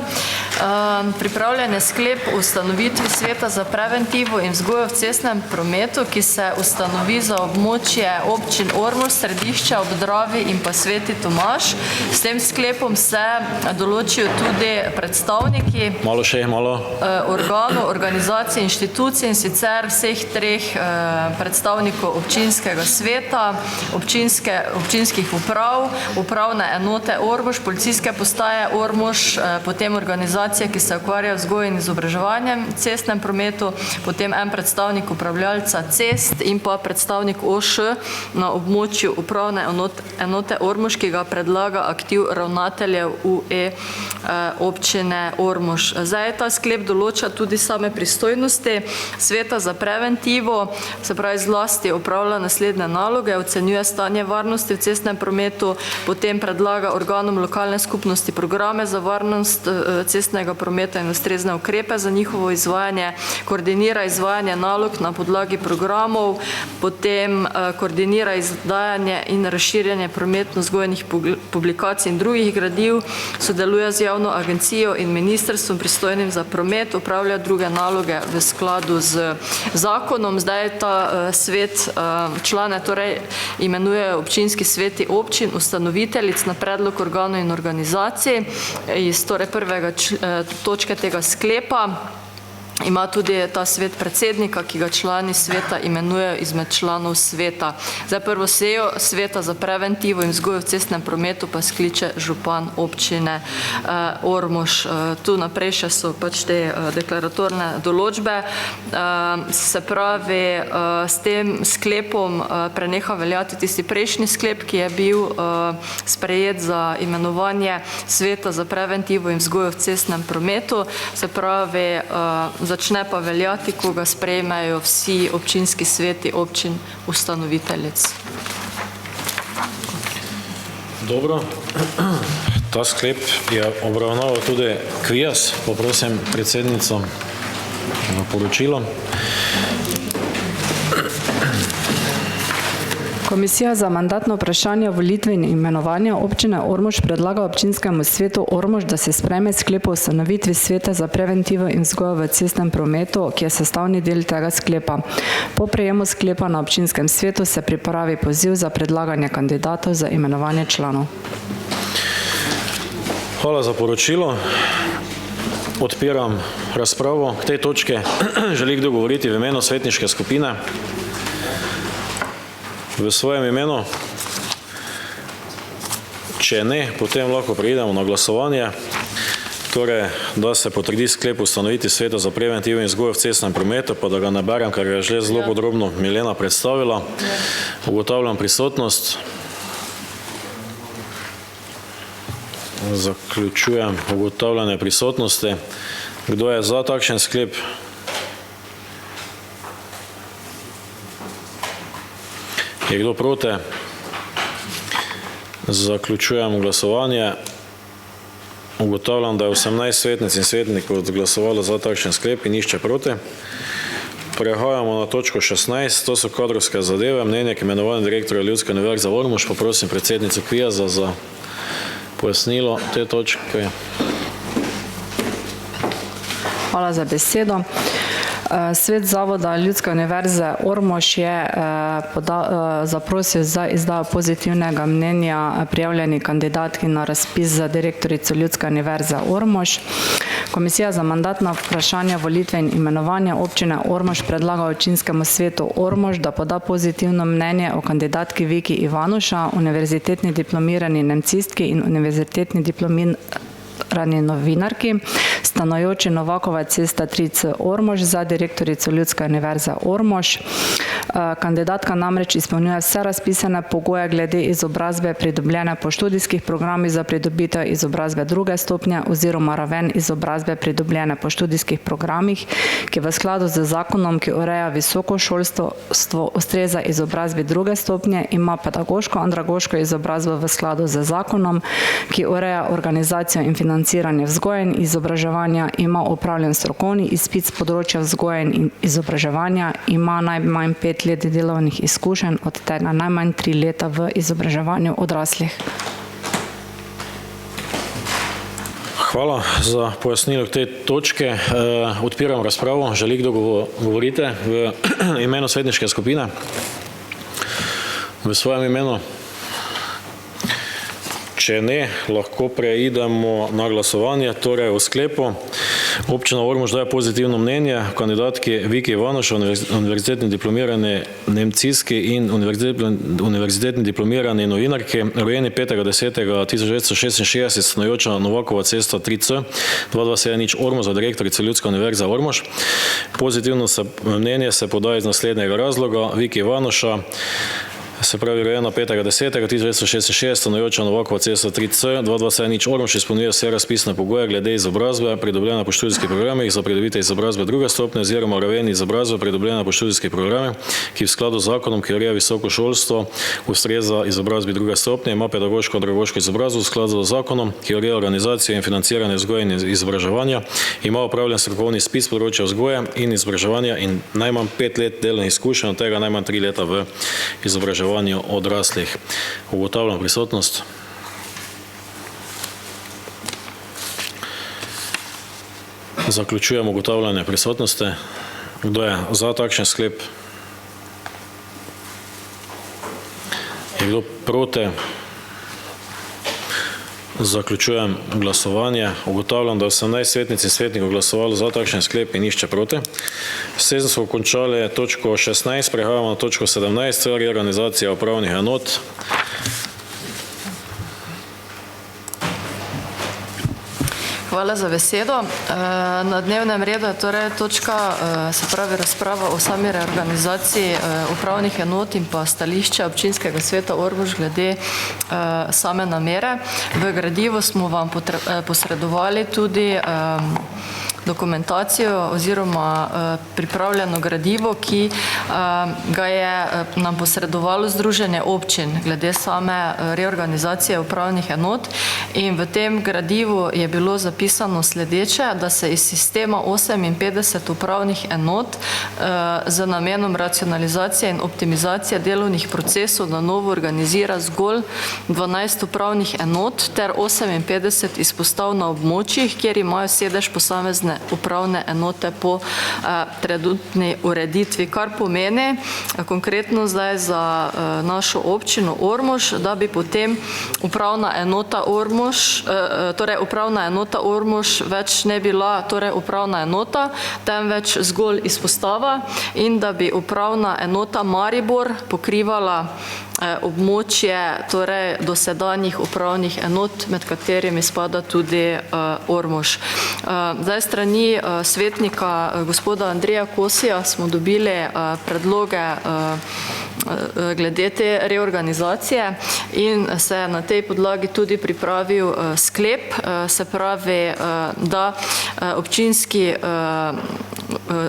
Pripravljen je sklep o ustanovitvi sveta za preventivo in vzgojo v cestnem prometu, ki se ustanovi za območje občin Ormož, Središče ob Dravi in pa Sveti Tomaž. S tem sklepom se določijo tudi predstavniki organov, organizacij, inštitucij in sicer vseh treh predstavnikov občinskega sveta, občinskih uprav, upravne enote Ormož, policijske postaje Ormož, potem organizacije, ki se ukvarjajo z vzgojo in izobraževanjem v cestnem prometu, potem en predstavnik upravljalca cest in pa predstavnik OŠ na območju upravne enote Ormož, ki ga predlaga aktiv ravnateljev UE občine Ormož. Zdaj ta sklep določa tudi same pristojnosti sveta za preventivo, se pravi zlasti opravlja naslednje naloge, ocenjuje stanje varnosti v cestnem prometu, potem predlaga organom lokalne skupnosti programe za varnost cestnega prometa in ustrezne ukrepe za njihovo izvajanje, koordinira izvajanje nalog na podlagi programov, potem koordinira izdajanje in razširjanje prometno-vzgojnih publikacij in drugih gradiv, sodeluje z javno agencijo in ministrstvom pristojnim za promet, upravlja druge naloge v skladu z zakonom. Zdaj ta svet člane torej imenuje občinski sveti občin, ustanoviteljic na predlog organov in organizacij iz torej prvega točke tega sklepa. Ima tudi ta svet predsednika, ki ga člani sveta imenujejo izmed članov sveta. Zdaj prvo sejo sveta za preventivo in vzgojo v cestnem prometu pa skliče župan občine Ormož. Tu naprej še so pač te deklaratorne določbe. Se pravi, s tem sklepom preneha veljati tisti prejšnji sklep, ki je bil sprejet za imenovanje sveta za preventivo in vzgojo v cestnem prometu. Se pravi, začne pa veljati, ko ga sprejmejo vsi občinski sveti občin ustanoviteljic. Dobro. Ta sklep je obravnaval tudi Kvias. Poprosim predsednico na poročilo. Komisija za mandatno vprašanje, volitve in imenovanja občine Ormož predlaga občinskemu svetu Ormož, da se sprejme sklep o ustanovitvi sveta za preventivo in vzgojo v cestnem prometu, ki je sestavni del tega sklepa. Po prejemu sklepa na občinskem svetu se pripravi poziv za predlaganje kandidatov za imenovanje članov. Hvala za poročilo. Odpiram razpravo k tej točki. Želi kdo govoriti v imenu svetniške skupine? V svojem imenu? Če ne, potem lahko preidemo na glasovanje. Torej, da se potrdi sklep ustanoviti sveta za preventivo in vzgojo v cestnem prometu, pa da ga ne berem, ker je že zelo podrobno Milena predstavila. Ugotavljam prisotnost. Zaključujem ugotavljanje prisotnosti. Kdo je za takšen sklep? Je kdo proti? Zaključujem glasovanje. Ugotavljam, da je 18 svetnic in svetnikov glasovalo za takšen sklep in nihče proti. Prehajamo na točko 16, to so kadrovske zadeve, mnenje k imenovanju direktorja Ljudske univerze Ormož. Poprosim predsednico Kviaza za pojasnilo te točke. Hvala za besedo. Svet Zavoda Ljudske univerze Ormož je zaprosil za izdajo pozitivnega mnenja prijavljeni kandidatki na razpis za direktorico Ljudske univerze Ormož. Komisija za mandatna vprašanja, volitve in imenovanja občine Ormož predlaga občinskemu svetu Ormož, da poda pozitivno mnenje o kandidatki Viki Ivanuša, univerzitetni diplomirani nemcistki in univerzitetni diplomirani novinarki, stanujoči Novakova cesta 3C Ormož za direktorico Ljudske univerze Ormož. Kandidatka namreč izpolnjuje vse razpisane pogoje glede izobrazbe pridobljene po študijskih programih za pridobitev izobrazbe druge stopnje oziroma raven izobrazbe pridobljene po študijskih programih, ki v skladu z zakonom, ki ureja visoko šolstvo, ustreza izobrazbi druge stopnje, ima pedagoško, andragoško izobrazbo v skladu z zakonom, ki ureja organizacijo in financiranje vzgoje in izobraževanja, ima opravljen strokovni izpit z področja vzgoje in izobraževanja, ima najmanj 5 let delovnih izkušenj, od tega najmanj 3 leta v izobraževanju odraslih. Hvala za pojasnilo k tej točke. Odpiram razpravo. Želi kdo govoriti v imenu svetniške skupine? V svojem imenu? Če ne, lahko preidemo na glasovanje, torej v sklepu. Občina Ormož daje pozitivno mnenje kandidatki Viki Ivanuš, univerzitetni diplomirani nemcistki in univerzitetni diplomirani novinarki, rojeni 5.10.1966, stanujoča Novakova cesta 3C, 2270 Ormož za direktorico Ljudske univerze Ormož. Pozitivno mnenje se podaja iz naslednjega razloga. Viki Ivanuša, se pravi rojena 5.10.1966, stanujoča Novakova cesta 3C, 2270 Ormož, izpolnjuje vse razpisne pogoje glede izobrazbe, pridobljena po študijskih programih za pridobitev izobrazbe druge stopnje oziroma raven izobrazbe, pridobljena po študijskih programih, ki v skladu z zakonom, ki ureja visoko šolstvo, ustreza izobrazbi druge stopnje, ima pedagoško, andragoško izobrazbo v skladu z zakonom, ki ureja organizacijo in financiranje vzgoje in izobraževanja, ima opravljen strokovni izpit z področja vzgoje in izobraževanja in najmanj 5 let delovnih izkušenj, od tega najmanj 3 leta v izobraževanju odraslih. Ugotavljam prisotnost. Zaključujem ugotavljanje prisotnosti. Kdo je za takšen sklep? Je kdo proti? Zaključujem glasovanje. Ugotavljam, da 18 svetnic in svetnikov glasovalo za takšen sklep in nišče proti. S tem smo končali točko 16, prehajamo na točko 17, reorganizacija upravnih enot. Hvala za besedo. Na dnevnem redu je torej točka, se pravi razprava o sami reorganizaciji upravnih enot in pa stališča občinskega sveta Ormož glede same namere. V gradivu smo vam posredovali tudi dokumentacijo oziroma pripravljeno gradivo, ki ga je nam posredovalo Združenje občin glede same reorganizacije upravnih enot, in v tem gradivu je bilo zapisano sledeče, da se iz sistema 58 upravnih enot z namenom racionalizacije in optimizacije delovnih procesov na novo organizira zgolj 12 upravnih enot ter 58 izpostav na območjih, kjer imajo sedež posamezne upravne enote po trenutni ureditvi, kar pomeni konkretno zdaj za našo občino Ormož, da bi potem upravna enota Ormož več ne bila torej upravna enota, temveč zgolj izpostava, in da bi upravna enota Maribor pokrivala območje torej dosedanjih upravnih enot, med katerimi spada tudi Ormož. Zdaj strani svetnika gospoda Andreja Kosija smo dobili predloge glede te reorganizacije in se je na tej podlagi tudi pripravil sklep, se pravi, da občinski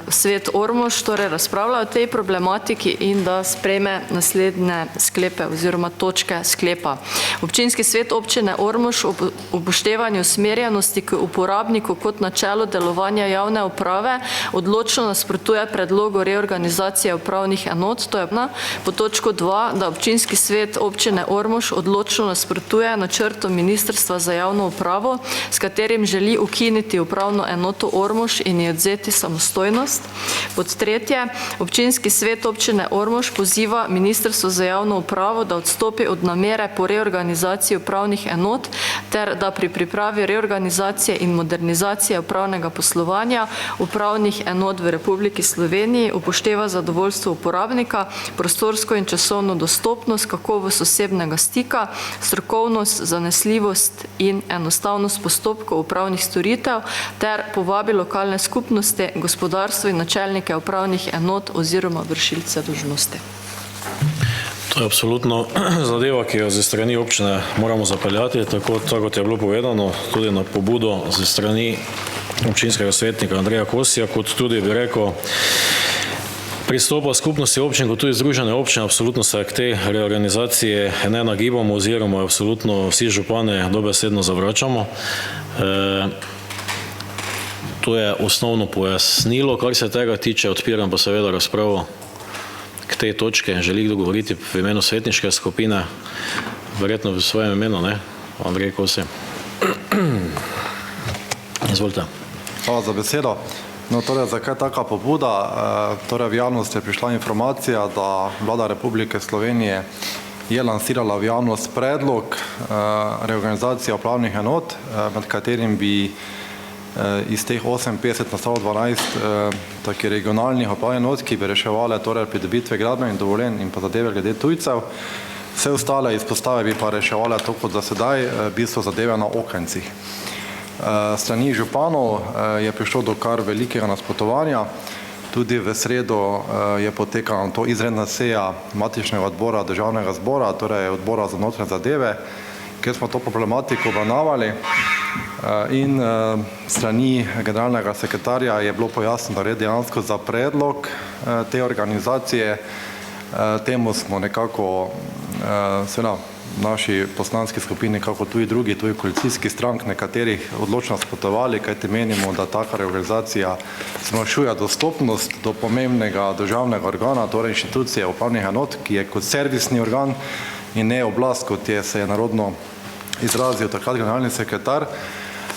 svet Ormož torej razpravlja o tej problematiki in da sprejme naslednje sklepe oziroma točke sklepa. Občinski svet občine Ormož ob upoštevanju usmerjenosti k uporabniku kot načelo delovanja javne uprave odločno nasprotuje predlogu reorganizacije upravnih enot, to je po točko 2, da občinski svet občine Ormož odločno nasprotuje načrtu Ministrstva za javno upravo, s katerim želi ukiniti upravno enoto Ormož in ji odzeti samostojnost. Pod tretje, občinski svet občine Ormož poziva Ministrstvo za javno upravo, da odstopi od namere po reorganizaciji upravnih enot ter da pri pripravi reorganizacije in modernizacije upravnega poslovanja upravnih enot v Republiki Sloveniji upošteva zadovoljstvo uporabnika, prostorsko in časovno dostopnost, kakovost osebnega stika, strokovnost, zanesljivost in enostavnost postopkov upravnih storitev ter povabi lokalne skupnosti, gospodarstvo in načelnike upravnih enot oziroma vršilce dolžnosti. To je absolutno zadeva, ki jo ze strani občine moramo zapeljati, tako kot je bilo povedano, tudi na pobudo ze strani občinskega svetnika Andreja Kosija, kot tudi, bi rekel, pristopa skupnosti občin, kot tudi združene občine, absolutno se k tej reorganizaciji ne nagibamo oziroma absolutno vsi župane dobesedno zavračamo. To je osnovno pojasnilo, kar se tega tiče, odpiram pa seveda razpravo k tej točke. Želi kdo govoriti v imenu svetniške skupine, verjetno v svojem imenu, ne? Andrej Kosi. Izvolite. Hvala za besedo. No, torej, zakaj taka pobuda? Torej, v javnosti je prišla informacija, da Vlada Republike Slovenije je lansirala v javnost predlog reorganizacije upravnih enot, med katerim bi iz teh 58 nastalo 12 takih regionalnih upravnih enot, ki bi reševale torej pridobitve gradbenih dovoljenj in pa zadeve glede tujcev. Vse ostale izpostave bi pa reševale to kot za sedaj, v bistvu zadeve na okencih. Strani županov je prišlo do kar velikega nasprotovanja. Tudi v sredo je potekala to izredna seja matičnega odbora državnega zbora, torej odbora za notranje zadeve, kjer smo to problematiko obravnavali in strani generalnega sekretarja je bilo pojasnjeno, da je dejansko za predlog te organizacije. Temu smo nekako seveda naši poslanski skupini, kako tudi drugi, tudi koalicijski strank, nekaterih odločno nasprotovali, kajti menimo, da taka reorganizacija zmanjšuje dostopnost do pomembnega državnega organa, torej inštitucije upravnih enot, ki je kot servisni organ in ne oblast, kot se je narodno izrazil takrat generalni sekretar.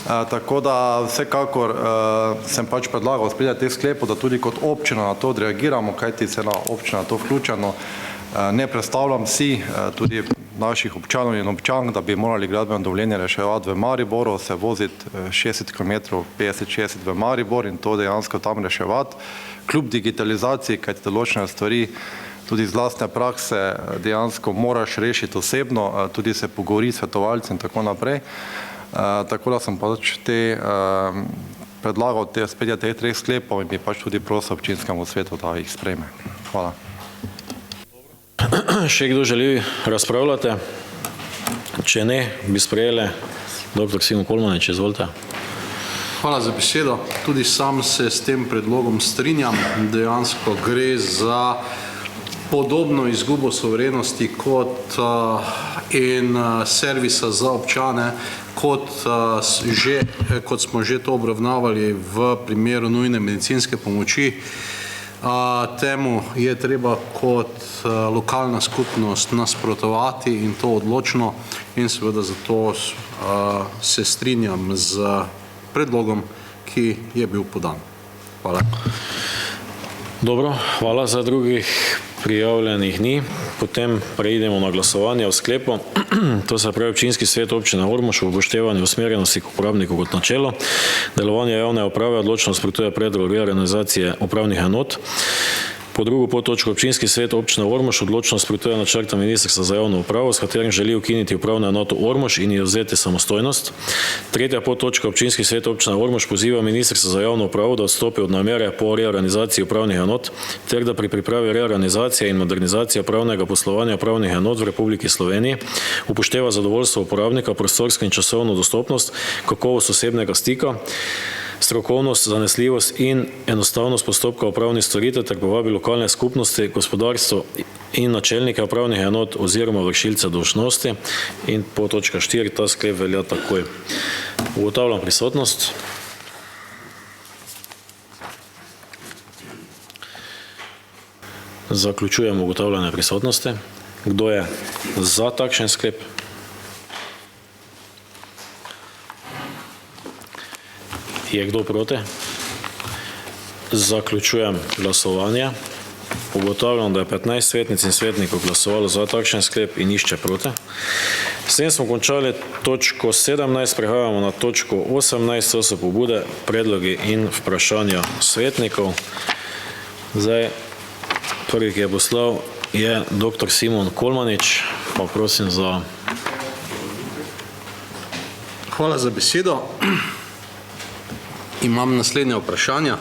Tako da vsekakor sem pač predlagal sprejetje teh sklepov, da tudi kot občina na to odreagiramo, kajti se na občina to vključeno. Ne predstavljam si tudi naših občanov in občank, da bi morali gradbeno dovoljenje reševati v Mariboru, se voziti 60 km, 50-60 v Maribor in to dejansko tam reševati. Kljub digitalizaciji, kajti določene stvari tudi iz lastne prakse dejansko moraš rešiti osebno, tudi se pogovoriti s svetovalci in tako naprej. Tako da sem pač predlagal sprejetje teh treh sklepov in bi pač tudi prosil občinskemu svetu, da jih sprejme. Hvala. Še kdo želi razpravljati? Če ne, bi sprejeli dr. Simon Kolmanič, izvolite. Hvala za besedo. Tudi sam se s tem predlogom strinjam. Dejansko gre za podobno izgubo suverenosti kot in servisa za občane, kot smo že to obravnavali v primeru nujne medicinske pomoči. Temu je treba kot lokalna skupnost nasprotovati in to odločno in seveda zato se strinjam z predlogom, ki je bil podan. Hvala. Dobro, hvala. Za drugih prijavljenih ni. Potem preidemo na glasovanje o sklepu. To se pravi občinski svet občine Ormož v upoštevanju usmerjenosti k uporabniku kot načelo. Delovanje javne uprave odločno nasprotuje predlogu reorganizacije upravnih enot. Po drugo podtočko občinski svet občine Ormož odločno nasprotuje načrtom Ministrstva za javno upravo, s katerim želi ukiniti upravno enoto Ormož in ji vzeti samostojnost. Tretja podtočka občinski svet občine Ormož poziva Ministrstvo za javno upravo, da odstopi od namere po reorganizaciji upravnih enot, ter da pri pripravi reorganizacije in modernizacije pravnega poslovanja upravnih enot v Republiki Sloveniji upošteva zadovoljstvo uporabnika, prostorsko in časovno dostopnost, kakovost osebnega stika, strokovnost, zanesljivost in enostavnost postopka upravnih storitev ter povabi lokalne skupnosti, gospodarstvo in načelnike upravnih enot oziroma vršilce dolžnosti. In po točka 4 ta sklep velja takoj. Ugotavljam prisotnost. Zaključujem ugotavljanje prisotnosti. Kdo je za takšen sklep? Je kdo proti? Zaključujem glasovanje. Ugotavljam, da je 15 svetnic in svetnikov glasovalo za takšen sklep in nišče proti. S tem smo končali točko 17, prehajamo na točko 18, to so pobude, predlogi in vprašanja svetnikov. Zdaj, prvi, ki je poslal, je dr. Simon Kolmanič, pa prosim za... Hvala za besedo. Imam naslednje vprašanja.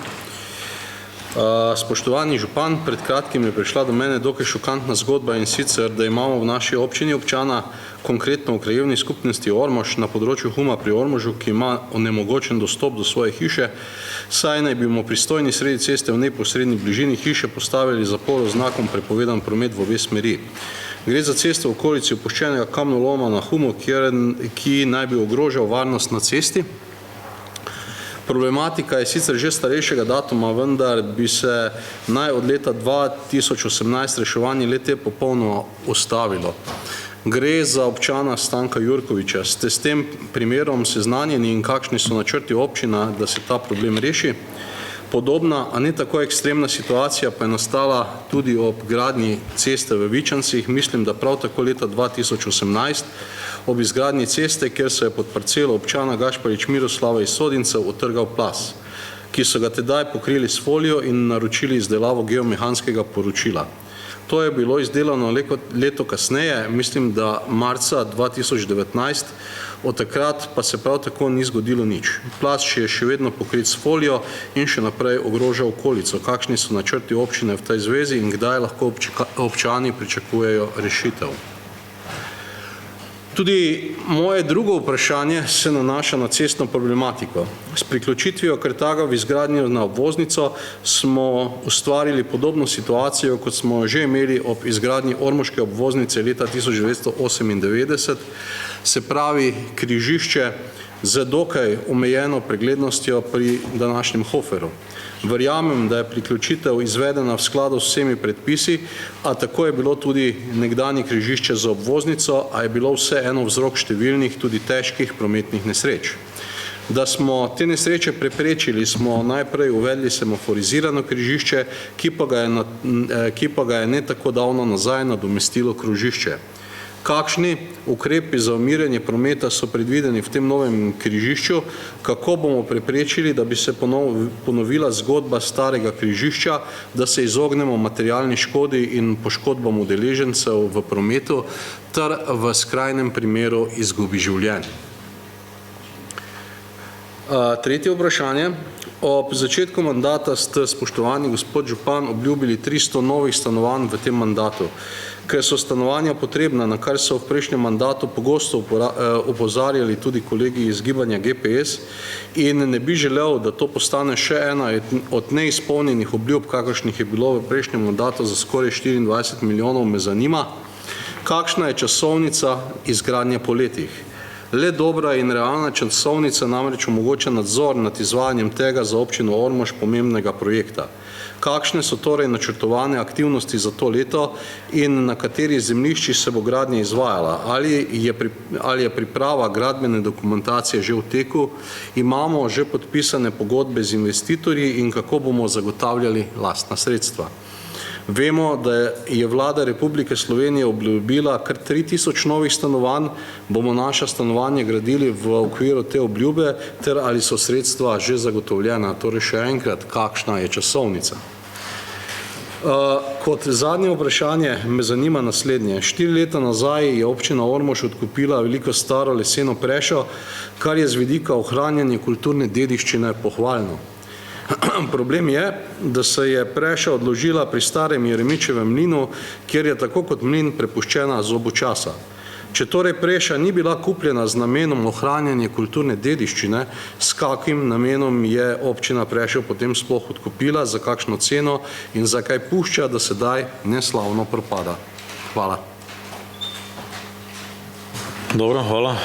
Spoštovani župan, pred kratkim je prišla do mene dokaj šokantna zgodba, in sicer, da imamo v naši občini občana, konkretno v krajevni skupnosti Ormož, na področju Huma pri Ormožu, ki ima onemogočen dostop do svoje hiše, saj naj bi mu pristojni sredi ceste v neposredni bližini hiše postavili zaporo z znakom prepovedan promet v obe smeri. Gre za cesto v okolici opuščenega kamnoloma na Humu, ki naj bi ogrožal varnost na cesti. Problematika je sicer že starejšega datuma, vendar bi se naj od leta 2018 reševanje le-te popolnoma ustavilo. Gre za občana Stanka Jurkoviča. Ste s tem primerom seznanjeni in kakšni so načrti občina, da se ta problem reši? Podobna, a ne tako ekstremna situacija pa je nastala tudi ob gradnji ceste v Vičancih, mislim, da prav tako leta 2018, ob izgradnji ceste, kjer se je pod parcelo občana Gašparič Miroslava iz Sodincev utrgal plaz, ki so ga tedaj pokrili s folijo in naročili izdelavo geomehanskega poročila. To je bilo izdelano leto kasneje, mislim, da marca 2019, od takrat pa se prav tako ni zgodilo nič. Plaz je še vedno pokrit s folijo in še naprej ogroža okolico. Kakšni so načrti občine v tej zvezi in kdaj lahko občani pričakujejo rešitev? Tudi moje drugo vprašanje se nanaša na cestno problematiko. S priključitvijo Krtaga v izgradnjo na obvoznico smo ustvarili podobno situacijo, kot smo že imeli ob izgradnji ormoške obvoznice leta 1998, se pravi križišče z dokaj omejeno preglednostjo pri današnjem Hoferu. Verjamem, da je priključitev izvedena v skladu s vsemi predpisi, a tako je bilo tudi nekdanje križišče za obvoznico, a je bilo vseeno vzrok številnih, tudi težkih prometnih nesreč. Da smo te nesreče preprečili, smo najprej uvedli semaforizirano križišče, ki pa ga je ne tako davno nazaj nadomestilo krožišče. Kakšni ukrepi za umirjanje prometa so predvideni v tem novem križišču, kako bomo preprečili, da bi se ponovila zgodba starega križišča, da se izognemo materialni škodi in poškodbam udeležencev v prometu ter v skrajnem primeru izgubi življenj. Tretje vprašanje. Ob začetku mandata ste, spoštovani gospod župan, obljubili 300 novih stanovanj v tem mandatu. Ker so stanovanja potrebna, na kar so v prejšnjem mandatu pogosto opozarjali tudi kolegi iz gibanja GPS, in ne bi želel, da to postane še ena od neizpolnjenih obljub, kakršnih je bilo v prejšnjem mandatu za skoraj 24 milijonov, me zanima, kakšna je časovnica izgradnje po letih. Le dobra in realna časovnica namreč omogoča nadzor nad izvajanjem tega za občino Ormož pomembnega projekta. Kakšne so torej načrtovane aktivnosti za to leto in na kateri zemljišči se bo gradnja izvajala? Ali je priprava gradbene dokumentacije že v teku? Imamo že podpisane pogodbe z investitorji in kako bomo zagotavljali lastna sredstva? Vemo, da je vlada Republike Slovenije obljubila kar 3000 novih stanovanj, bomo naša stanovanja gradili v okviru te obljube, ter ali so sredstva že zagotovljena. Torej še enkrat, kakšna je časovnica? Kot zadnje vprašanje me zanima naslednje. 4 leta nazaj je občina Ormož odkupila veliko staro leseno prešo, kar je z vidika ohranjanja kulturne dediščine pohvalno. Problem je, da se je preša odložila pri starem Jeremičevem mlinu, kjer je tako kot mlin prepuščena zobu časa. Če torej preša ni bila kupljena z namenom ohranjanja kulturne dediščine, s kakim namenom je občina Prešev potem sploh odkupila, za kakšno ceno in zakaj pušča, da sedaj neslavno propada? Hvala. Dobro, hvala.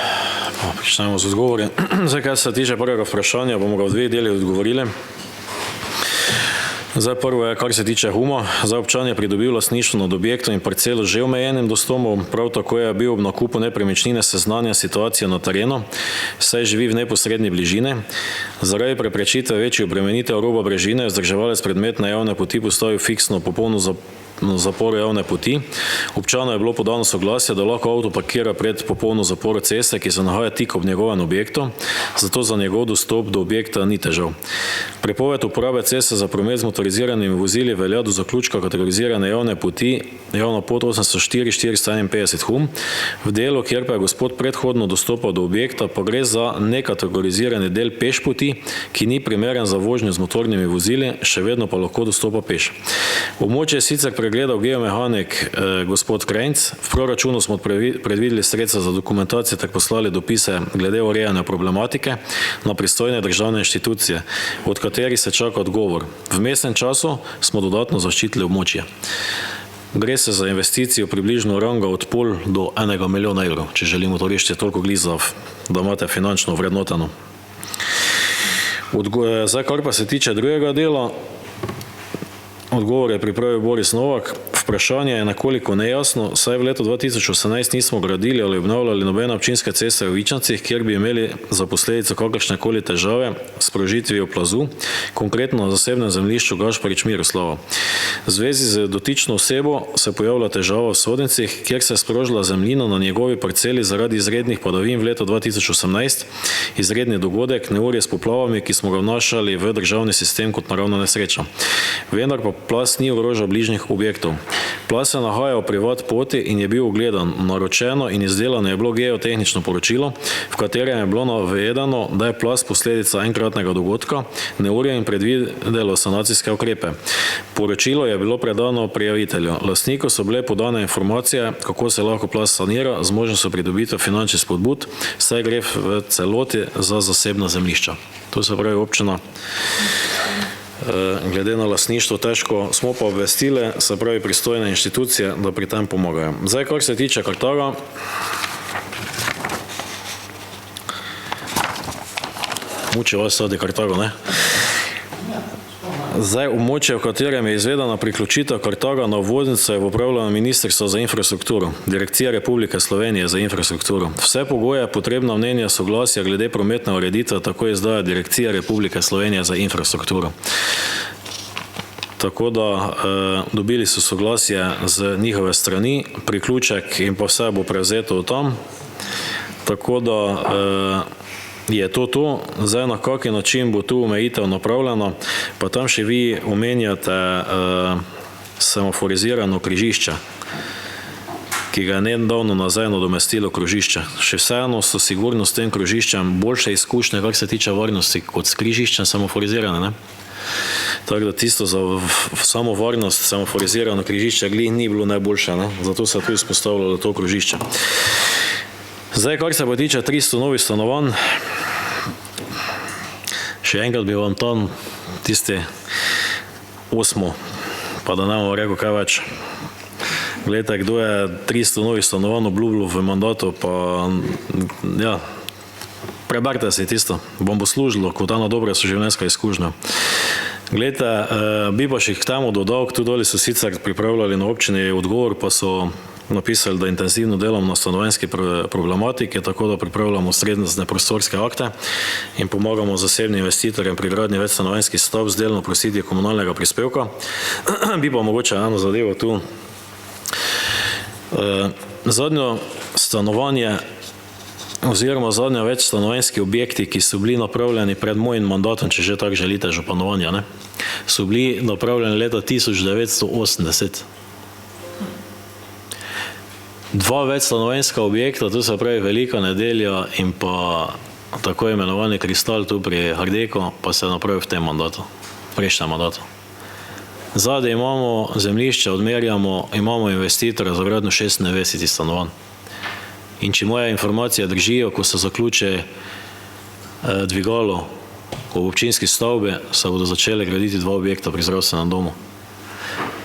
Pričnemo z odgovori. Zdaj, kaj se tiče prvega vprašanja, bomo ga v 2 deli odgovorili. Zdaj, prvo je, kar se tiče Huma. Zdaj, občan je pridobil lastništvo nad objektom in parcelo že omejenim dostopom, prav tako je bil ob nakupu nepremičnine seznanjen situacijo na terenu, saj živi v neposredni bližini. Zaradi preprečitve večje obremenitev roba brežine je vzdrževalec predmetne javne poti postavil fiksno popolno zaporo javne poti. Občanu je bilo podano soglasje, da lahko avto parkira pred popolno zaporo ceste, ki se nahaja tik ob njegovem objektu, zato za njegov dostop do objekta ni težav. Prepoved uporabe ceste za promet z motoriziranimi vozili velja do zaključka kategorizirane javne poti, javna pot 804-451 Hum. V delu, kjer pa je gospod predhodno dostopal do objekta, pa gre za nekategorizirani del peš poti, ki ni primeren za vožnjo z motornimi vozili, še vedno pa lahko dostopa peš. Območje je sicer pregledal geomehanik gospod Krajnc. V proračunu smo predvideli sredstva za dokumentacijo ter poslali dopise glede urejanja problematike na pristojne državne inštitucije, od katerih se čaka odgovor. V mestnem času smo dodatno zaščitili območje. Gre se za investicijo približno ranga od pol do 1 milijona evrov, če želimo to rešiti toliko glizav, da imate finančno vrednoteno. Zdaj, kar pa se tiče drugega dela, odgovor je pripravil Boris Novak. Vprašanje je nekoliko nejasno, saj v letu 2018 nismo gradili ali obnavljali nobene občinske ceste v Vičancih, kjer bi imeli za posledico kakršnekoli težave s sprožitvijo plazu, konkretno na zasebnem zemljišču Gašparič Miroslava. V zvezi z dotično osebo se pojavila težava v Sodnicih, kjer se je sprožila zemljina na njegovi parceli zaradi izrednih padavin v letu 2018, izredni dogodek, neurje s poplavami, ki smo ga vnašali v državni sistem kot naravna nesreča. Vendar pa plaz ni ogrožal bližnjih objektov. Plaz se nahaja v privat poti in je bil ogledan. Naročeno in izdelano je bilo geotehnično poročilo, v katerem je bilo navedeno, da je plaz posledica enkratnega dogodka, neurja in predvidelo sanacijske ukrepe. Poročilo je bilo predano prijavitelju. Lastniku so bile podane informacije, kako se lahko plaz sanira, z možnostjo pridobitve finančnih spodbud, saj gre v celoti za zasebna zemljišča. To se pravi občina. Glede na lastništvo težko, smo pa obvestili, se pravi pristojne inštitucije, da pri tem pomagajo. Zdaj, kar se tiče Kartaga, muči vas tudi Kartago, ne? Zdaj, območje, v katerem je izvedena priključitev Kartaga na obvoznico, je v upravljanju Ministrstva za infrastrukturo, Direkcija Republike Slovenije za infrastrukturo. Vse pogoje potrebna mnenja soglasja glede prometne ureditve tako izdaja Direkcija Republike Slovenije za infrastrukturo. Tako da dobili so soglasje z njihove strani, priključek in pa vse bo prevzeto od tam. Tako da je to. Zdaj, na kak način bo tu omejitev napravljena, pa tam še vi omenjate semaforizirano križišče, ki ga je nedavno nazaj nadomestilo krožišče. Še vseeno so sigurno s tem krožiščem boljše izkušnje, kar se tiče varnosti, kot s križiščem semaforizirane, ne? Tako da tisto za samo varnost semaforizirano križišče ni bilo najboljše, ne? Zato se je tu izpostavljalo to krožišče. Zdaj, kar se pa tiče 300 novih stanovanj, še enkrat bi vam tam tisti 8, pa da ne bom rekel kaj več. Gledajte, kdo je 300 novih stanovanj obljubil v mandatu, pa ja, preberite si tisto, vam bo služilo, kot ena dobra soživljenjska izkušnja. Gledajte, bi pa še k temu dodal, tu doli so sicer pripravljali na občini odgovor, pa so napisali, da intenzivno delamo na stanovanjski problematiki, tako da pripravljamo srednostne prostorske akte in pomagamo zasebnim investitorjem pri gradnji več stanovanjskih stavb z delno prositvijo komunalnega prispevka. Bi pa mogoče eno zadevo tu. Zadnjo stanovanje oziroma zadnja večstanovanjski objekti, ki so bili napravljeni pred mojim mandatom, če že tako želite, županovanja, ne, so bili napravljeni leta 1980. 2 večstanovanjska objekta, to se pravi Velika Nedelja in pa tako imenovani Kristal tu pri Hardeku, pa se je napravil v tem mandatu, prejšnjem mandatu. Zadaj imamo zemljišče, odmerjamo, imamo investitorja za vredno 96 stanovanj. In če moje informacije držijo, ko se zaključi dvigalo v občinski stavbi, se bodo začeli graditi 2 objekta pri zdravstvenem domu.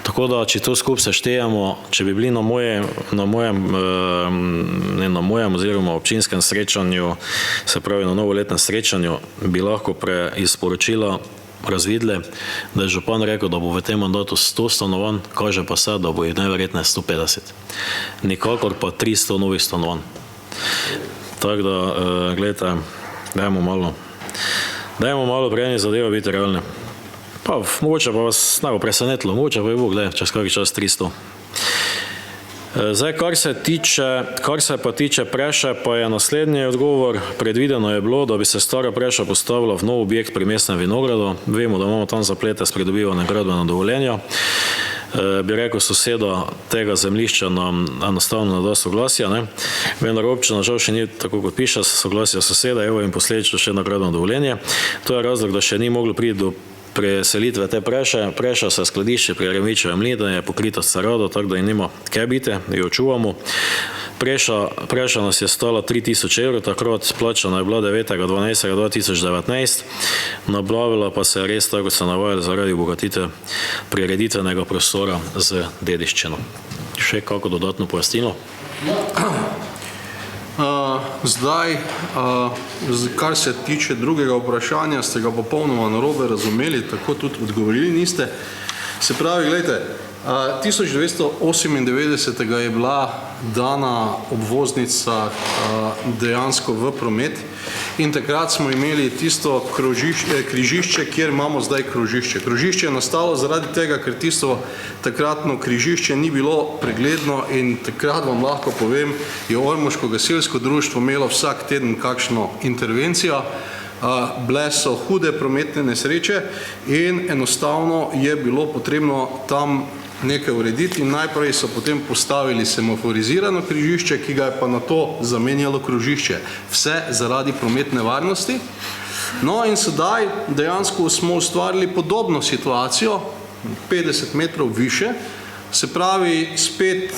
Tako da, če to skupaj seštejemo, če bi bili na mojem oziroma občinskem srečanju, se pravi na novoletnem srečanju, bi lahko iz poročila razvidli, da je župan rekel, da bo v tem mandatu 100 stanovanj, kaže pa se, da bo jih najverjetneje 150. Nikakor pa 300 novih stanovanj. Tako da, gledajte, dajmo malo pri eni zadevi biti realni. Pa mogoče pa vas ne bo presenetilo, mogoče pa je bo, gledaj, čez kakšen čas 300. Zdaj, kar se pa tiče Preše, pa je naslednji odgovor. Predvideno je bilo, da bi se stara Preša postavila v nov objekt pri Mestnem Vinogradu. Vemo, da imamo tam zaplete s pridobivanjem gradbenega dovoljenja. Bi rekel, soseda tega zemljišča nam enostavno ne da soglasja, ne. Vendar občina žal še ni, tako kot piše, soglasja soseda, evo in posledično še eno gradbeno dovoljenje. To je razlog, da še ni moglo priti do preselitve te Preše. Preša se skladišče pri Jeremičevem mlinu, je pokrita s cerado, tako da ji nima kaj biti, jo čuvamo. Preša nas je stala 3000 evrov, takrat plačana je bila 9.12.2019, nabavila pa se je res, tako kot se navajali, zaradi obogatitve prireditvenega prostora z dediščino. Še kako dodatno pojasnilo? Zdaj, kar se tiče drugega vprašanja, ste ga popolnoma narobe razumeli, tako tudi odgovorili niste. Se pravi, gledajte, 1998. je bila dana obvoznica dejansko v promet in takrat smo imeli tisto križišče, kjer imamo zdaj krožišče. Krožišče je nastalo zaradi tega, ker tisto takratno križišče ni bilo pregledno in takrat vam lahko povem, je Ormoško gasilsko društvo imelo vsak teden kakšno intervencijo. Bile so hude prometne nesreče in enostavno je bilo potrebno tam nekaj urediti in najprej so potem postavili semaforizirano križišče, ki ga je pa na to zamenjalo krožišče. Vse zaradi prometne varnosti. No in sedaj dejansko smo ustvarili podobno situacijo, 50 metrov više, se pravi spet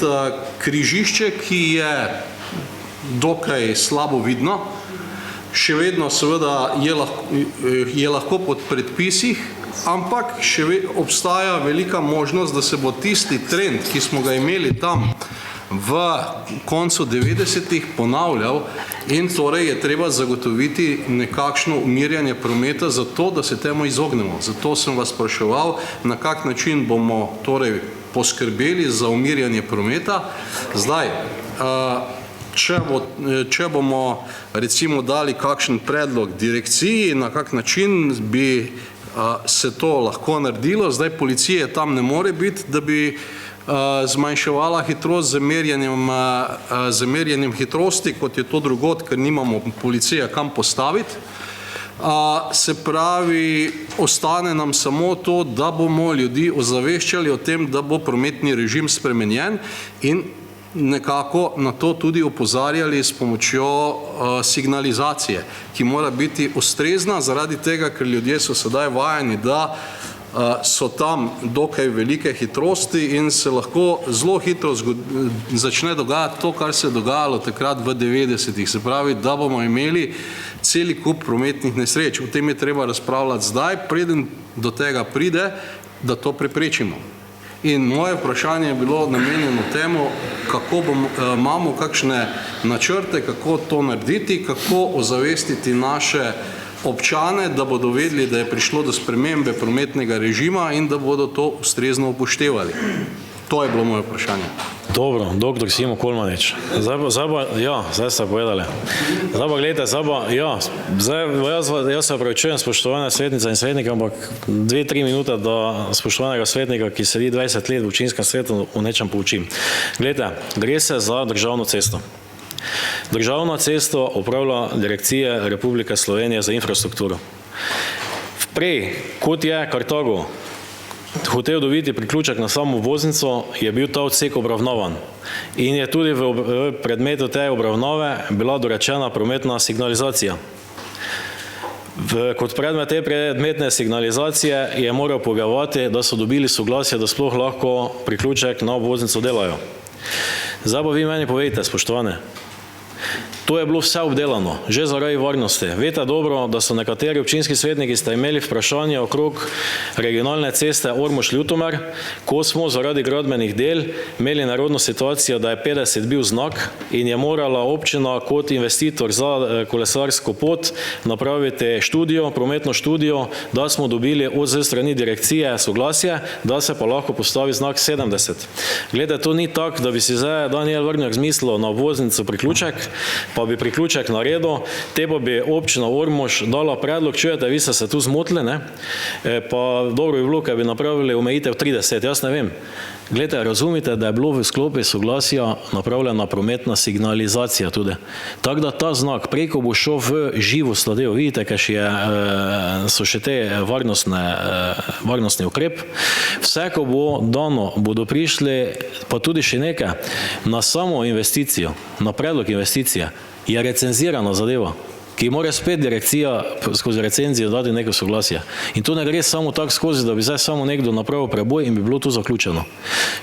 križišče, ki je dokaj slabo vidno, še vedno seveda je lahko pod predpisih, ampak še obstaja velika možnost, da se bo tisti trend, ki smo ga imeli tam v koncu 90-ih ponavljal in torej je treba zagotoviti nekakšno umirjanje prometa za to, da se temu izognemo. Zato sem vas spraševal, na kak način bomo torej poskrbeli za umirjanje prometa. Zdaj, če bomo recimo dali kakšen predlog direkciji, na kak način bi se to lahko naredilo. Zdaj policije tam ne more biti, da bi zmanjševala hitrost z merjenjem hitrosti, kot je to drugod, ker nimamo policije kam postaviti. Se pravi, ostane nam samo to, da bomo ljudi ozaveščali o tem, da bo prometni režim spremenjen in nekako na to tudi opozarjali s pomočjo signalizacije, ki mora biti ustrezna zaradi tega, ker ljudje so sedaj vajeni, da so tam dokaj velike hitrosti in se lahko zelo hitro začne dogajati to, kar se je dogajalo takrat v 90-ih. Se pravi, da bomo imeli celi kup prometnih nesreč. O tem je treba razpravljati zdaj, preden do tega pride, da to preprečimo. In moje vprašanje je bilo namenjeno temu, kako imamo kakšne načrte, kako to narediti, kako ozavestiti naše občane, da bodo vedeli, da je prišlo do spremembe prometnega režima in da bodo to ustrezno upoštevali. To je bilo moje vprašanje. Dobro, doktor Simo Kolmanič. Zdaj ste povedali. Zdaj pa gledajte, jaz se opravičujem, spoštovane svetnice in svetnike, ampak 2-3 minute, da spoštovanega svetnika, ki sedi 20 let v občinskem svetu, o nečem poučim. Gledajte, gre se za državno cesto. Državno cesto upravlja Direkcija Republike Slovenije za infrastrukturo. Prej, kot je Kartago hotel dobiti priključek na samo obvoznico, je bil ta odsek obravnavan. In je tudi v predmetu te obravnave bila dorečena prometna signalizacija. Kot predmet te predmetne signalizacije je moral pogledati, da so dobili soglasje, da sploh lahko priključek na obvoznico delajo. Zdaj pa vi meni povejte, spoštovane, to je bilo vse obdelano, že zaradi varnosti. Veste dobro, da so nekateri občinski svetniki ste imeli vprašanje okrog regionalne ceste Ormož-Ljutomer, ko smo zaradi gradbenih del imeli nerodno situacijo, da je 50 bil znak in je morala občina kot investitor za kolesarsko pot napraviti študijo, prometno študijo, da smo dobili od strani direkcije soglasje, da se pa lahko postavi znak 70. Glede, to ni tako, da bi si zdaj Danijel Vrnjak zmislil na obvoznico priključek, pa bi priključek naredil, te pa bi občina Ormož dala predlog, čujete, vi ste se tu zmotili, ne? Pa dobro bi bilo, kaj bi napravili omejitev 30, jaz ne vem. Glede, razumite, da je bilo v sklopi soglasja napravljena prometna signalizacija tudi. Tako da ta znak, preko bo šel v živo sladejo, vidite, kaj so še te varnostni ukrep. Vse, ko bo dano, bodo prišli, pa tudi še nekaj, na samo investicijo, na predlog investicije, je recenzirana zadeva, ki mora spet direkcija skozi recenzijo dati neko soglasje. In to ne gre samo tako skozi, da bi zdaj samo nekdo napravil preboj in bi bilo to zaključeno.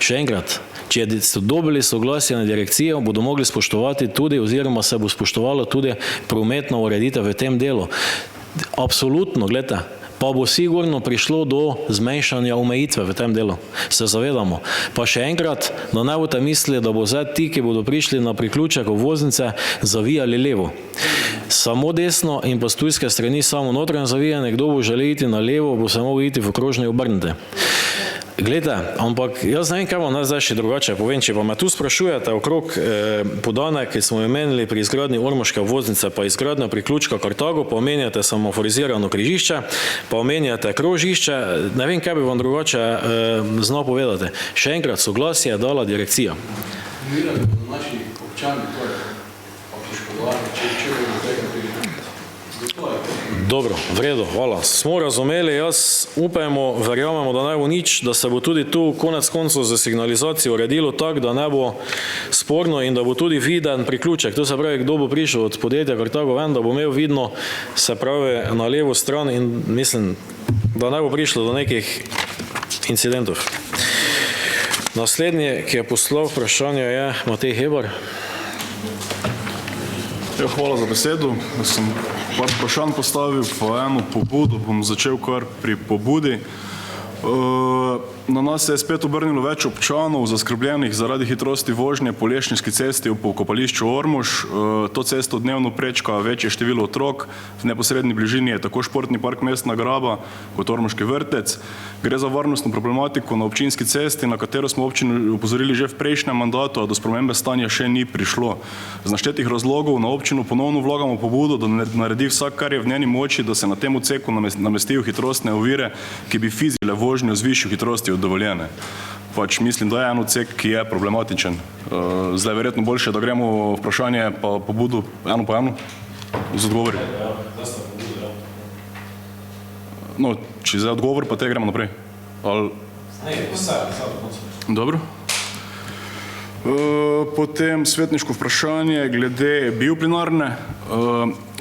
Še enkrat, če so dobili soglasje na direkcijo, bodo mogli spoštovati tudi, oziroma se bo spoštovalo tudi prometna ureditev v tem delu. Absolutno, gledajte, pa bo sigurno prišlo do zmanjšanja omejitve v tem delu. Se zavedamo. Pa še enkrat, da ne boste mislili, da bo zdaj ti, ki bodo prišli na priključek obvoznice, zavijali levo. Samo desno in pa s tujske strani samo notranje zavijanje, kdo bo želel iti na levo, bo se mogel iti v krožni obrniti. Glejte, ampak jaz ne vem, kaj vam zdaj še drugače povem, če pa me tu sprašujete okrog podanek, ki smo imenili pri izgradnji ormoške obvoznice, pa izgradnja priključka Kartago, pa omenjate semaforizirano križišče, pa omenjate krožišče, ne vem, kaj bi vam drugače znal povedati. Še enkrat, soglasje je dala direkcija. Naši občani, to je poškodovani, če bi do tega prihajali. Dobro, v redu, hvala. Smo razumeli, jaz upajmo, verjamemo, da ne bo nič, da se bo tudi tu konec koncev za signalizacijo uredilo tako, da ne bo sporno in da bo tudi viden priključek. To se pravi, kdo bo prišel od podjetja Kartago ven, da bo imel vidno, se pravi, na levo stran in mislim, da ne bo prišlo do nekih incidentov. Naslednji, ki je poslal vprašanje, je Matej Hebar. Hvala za besedo. Jaz sem par vprašanj postavil, pa eno pobudo, bom začel kar pri pobudi. Na nas se je spet obrnilo več občanov zaskrbljenih zaradi hitrosti vožnje po Lešniški cesti po kopališču Ormož. To cesto dnevno prečka večje število otrok, v neposredni bližini je tako športni park Mestna graba kot Ormoški vrtec. Gre za varnostno problematiko na občinski cesti, na katero smo občini upozorili že v prejšnjem mandatu, a do spremembe stanja še ni prišlo. Z naštetih razlogov na občino ponovno vlagamo pobudo, da naredi vsak, kar je v njeni moči, da se na tem odseku namestijo hitrostne ovire, ki bi fizile vožnjo z višjo hitrostjo od dovoljene. Pač mislim, da je en odsek, ki je problematičen. Zdaj je verjetno boljše, da gremo vprašanje pa pobudo eno po eno z odgovori. No, če zdaj odgovor, pa te gremo naprej. Dobro. Potem svetniško vprašanje glede bioplinarne.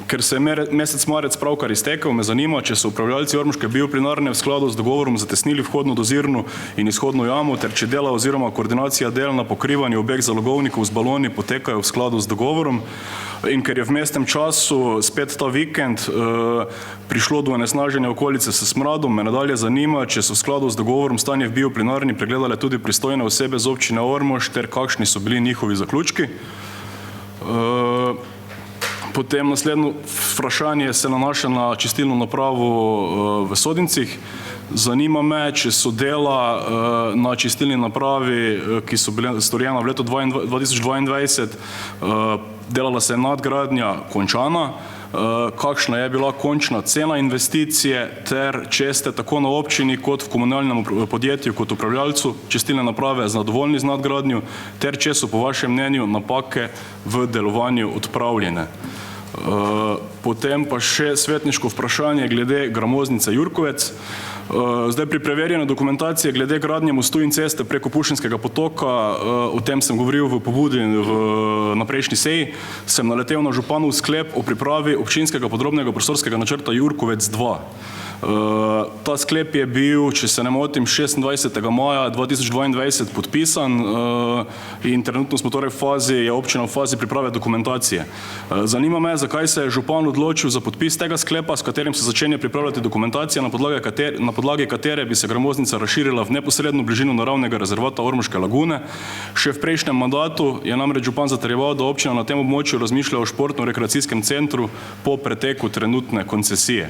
Ker se je mesec marec pravkar iztekel, me zanima, če so upravljalci ormoške bioplinarne v skladu z dogovorom zatesnili vhodno dozirno in izhodno jamo, ter če dela oziroma koordinacija del na pokrivanju obeh zalogovnikov z baloni potekajo v skladu z dogovorom. In ker je v mestnem času spet ta vikend prišlo do onesnaženja okolice s smradom, me nadalje zanima, če so v skladu z dogovorom stanje v bioplinarni pregledale tudi pristojne osebe z občine Ormož, ter kakšni so bili njihovi zaključki. Potem naslednje vprašanje se nanaša na čistilno napravo v Sodincih. Zanima me, če so dela na čistilni napravi, ki so bile storjena v letu 2022, delala se je nadgradnja končana, kakšna je bila končna cena investicije ter če ste tako na občini kot v komunalnem podjetju kot upravljalcu čistilne naprave zadovoljni z nadgradnjo ter če so po vašem mnenju napake v delovanju odpravljene. Potem pa še svetniško vprašanje glede gramoznice Jurkovec. Zdaj pri preverjanju dokumentacije glede gradnje mostu in ceste preko Pušenskega potoka, o tem sem govoril v pobudi na prejšnji seji, sem naletel na županov sklep o pripravi občinskega podrobnega prostorskega načrta Jurkovec 2. Ta sklep je bil, če se ne motim, 26. maja 2022 podpisan in trenutno smo torej v fazi, je občina v fazi priprave dokumentacije. Zanima me, zakaj se je župan odločil za podpis tega sklepa, s katerim se začenja pripravljati dokumentacija, na podlagi katere bi se gramoznica razširila v neposredno bližino naravnega rezervata Ormoške lagune. Še v prejšnjem mandatu je namreč župan zatrjeval, da občina na tem območju razmišlja o športno-rekreacijskem centru po preteku trenutne koncesije.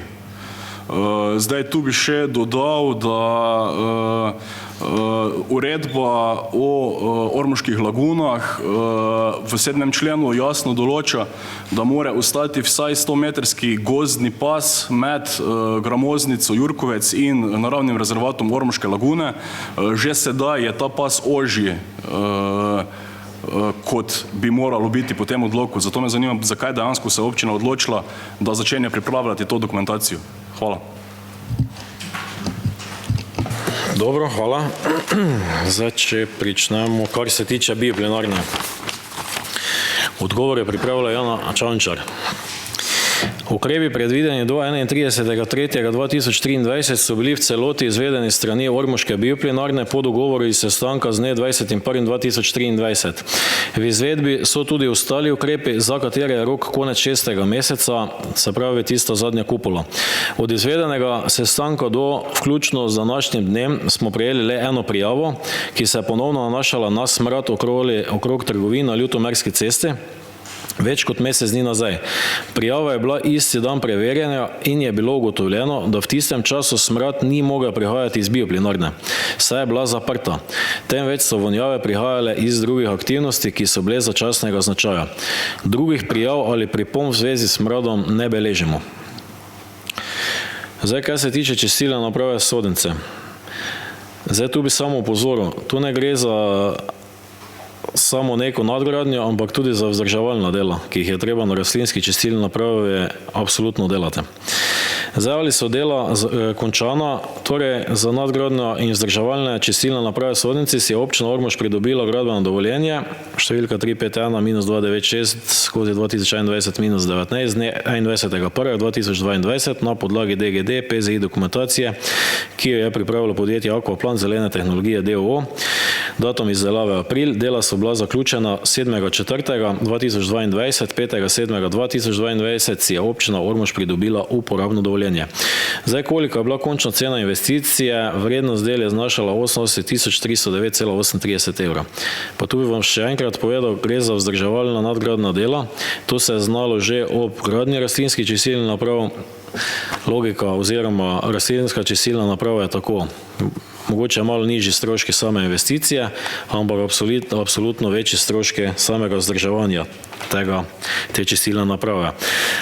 Zdaj tu bi še dodal, da uredba o ormoških lagunah v 7. členu jasno določa, da mora ostati vsaj 100-metrski gozdni pas med gramoznico Jurkovec in naravnim rezervatom Ormoške lagune. Že sedaj je ta pas ožji, kot bi moralo biti po tem odloku. Zato me zanima, zakaj dejansko se je občina odločila, da začenja pripravljati to dokumentacijo. Hvala. Dobro, hvala. Zdaj, če pričnemo, kar se tiče bioplinarne. Odgovor je pripravila Jana Čančar. Ukrepi predvideni do 31.3.2023 so bili v celoti izvedeni strani Ormoške bioplinarne po dogovoru iz sestanka z dne 20.1.2023. V izvedbi so tudi ostali ukrepi, za katere je rok konec 6. meseca, se pravi tista zadnja kupola. Od izvedenega sestanka do vključno z današnjim dnem smo prejeli le eno prijavo, ki se je ponovno nanašala na smrad okrog trgovin na Ljutomerski cesti, več kot mesec dni nazaj. Prijava je bila isti dan preverjena in je bilo ugotovljeno, da v tistem času smrad ni mogel prihajati iz bioplinarne, saj je bila zaprta. Temveč so vonjave prihajale iz drugih aktivnosti, ki so bile začasnega značaja. Drugih prijav ali pripomb v zvezi s smradom ne beležimo. Zdaj, kaj se tiče čistilne naprave Sodnice. Zdaj, tu bi samo opozoril, tu ne gre za samo neko nadgradnjo, ampak tudi za vzdrževalna dela, ki jih je treba na rastlinski čistilni napravi absolutno delati. Zdaj, ali so dela končana, torej za nadgradnjo in vzdrževalne čistilne naprave Sodnici si je občina Ormož pridobila gradbeno dovoljenje, številka 351-2021-2021-19 dne 21.1.2022 na podlagi DGD PZI dokumentacije, ki jo je pripravilo podjetje Aquaplan Zelene tehnologije d.o.o. Datum izdelave april, dela so bila zaključena 7.4.2022, 5.7.2022 si je občina Ormož pridobila uporabno dovoljenje. Zdaj, koliko je bila končna cena investicije, vrednost del je znašala 88.309,38 evra. Pa tu bi vam še enkrat povedal, gre za vzdrževalna nadgradna dela, to se je znalo že ob gradnji rastlinskih čistilnih naprav. Logika oziroma rastlinska čistilna naprava je tako, mogoče malo nižji stroški same investicije, ampak absolutno večji stroški samega vzdrževanja te čistilne naprave.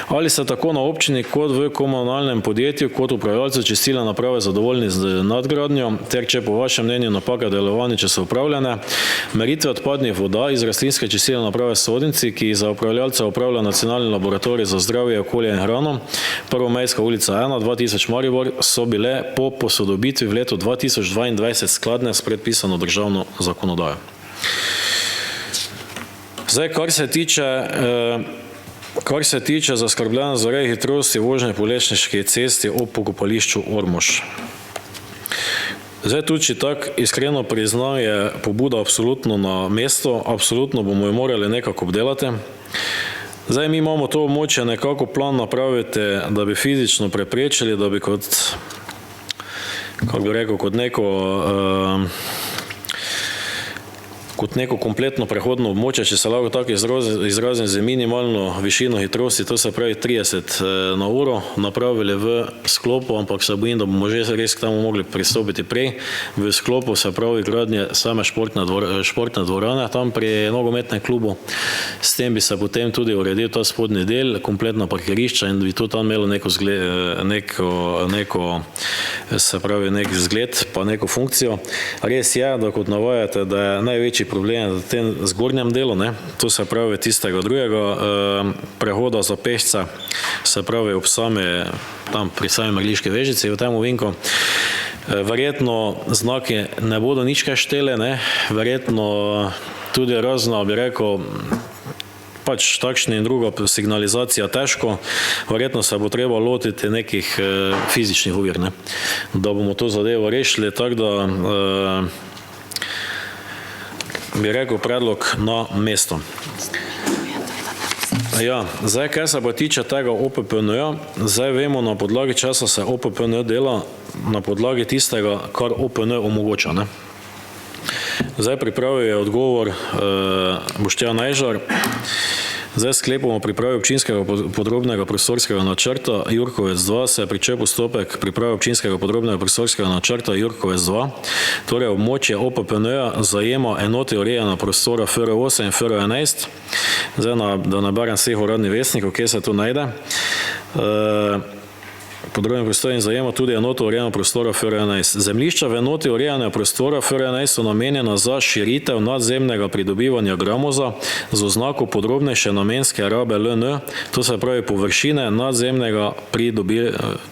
Ali se tako na občini kot v komunalnem podjetju kot upravljalcu čistilne naprave zadovoljni z nadgradnjo, ter če po vašem mnenju napake delovanja, če so upravljene, meritve odpadnih voda iz rastlinske čistilne naprave Sodnici, ki za upravljalca upravlja Nacionalni laboratorij za zdravje, okolje in hrano, Prvomejska ulica 1, 2000 Maribor, so bile po posodobitvi v letu 2022 skladne s predpisano državno zakonodajo. Zdaj, kar se tiče zaskrbljena zaradi hitrosti vožnje po Lešniški cesti ob pokopališču Ormož. Zdaj, tudi če tako iskreno priznam, je pobuda absolutno na mesto, absolutno bomo jo morali nekako obdelati. Zdaj, mi imamo to območje nekako plan napraviti, da bi fizično preprečili, da bi kot neko kot neko kompletno prehodno območje, če se lahko tako izrazim, z minimalno višino hitrosti, to se pravi 30 na uro, napravili v sklopu, ampak se bojim, da bomo že res k temu mogli pristopiti prej, v sklopu se pravi gradnje same športne dvorane, tam pri nogometnem klubu, s tem bi se potem tudi uredil ta spodnji del, kompletna parkirišča in bi to tam imelo se pravi nek zgled, pa neko funkcijo. Res je, da kot navajate, da je največji problem v tem zgornjem delu, to se pravi tistega drugega prehoda za pešce, se pravi ob tam pri sami Mrliški vežici v tem ovinku. Verjetno znaki ne bodo nič kaj štele, verjetno tudi razna, bi rekel, pač takšna in druga signalizacija težko, verjetno se bo treba lotiti nekih fizičnih ovir, da bomo to zadevo rešili, tako da bi rekel predlog na mesto. Ja, zdaj, kaj se pa tiče tega OPPN-ja, zdaj vemo, na podlagi časa se OPPN dela, na podlagi tistega, kar OPN omogoča. Zdaj pripravil je odgovor Boštjan Najžar. Zdaj sklepom o pripravi občinskega podrobnega prostorskega načrta Jurkovec 2 se je pričel postopek priprave občinskega podrobnega prostorskega načrta Jurkovec 2. Torej območje OPPN-ja zajema enote urejanja prostora FR8 in FR11. Zdaj, da naberem vseh uradnih vestnikov, kje se to najde. Podrobni prostor in zajema tudi enoto urejanja prostora FR11. Zemljišča v enoti urejanja prostora FR11 so namenjena za širitev nadzemnega pridobivanja gramoza z oznako podrobnejše namenske rabe LN, to se pravi površine nadzemnega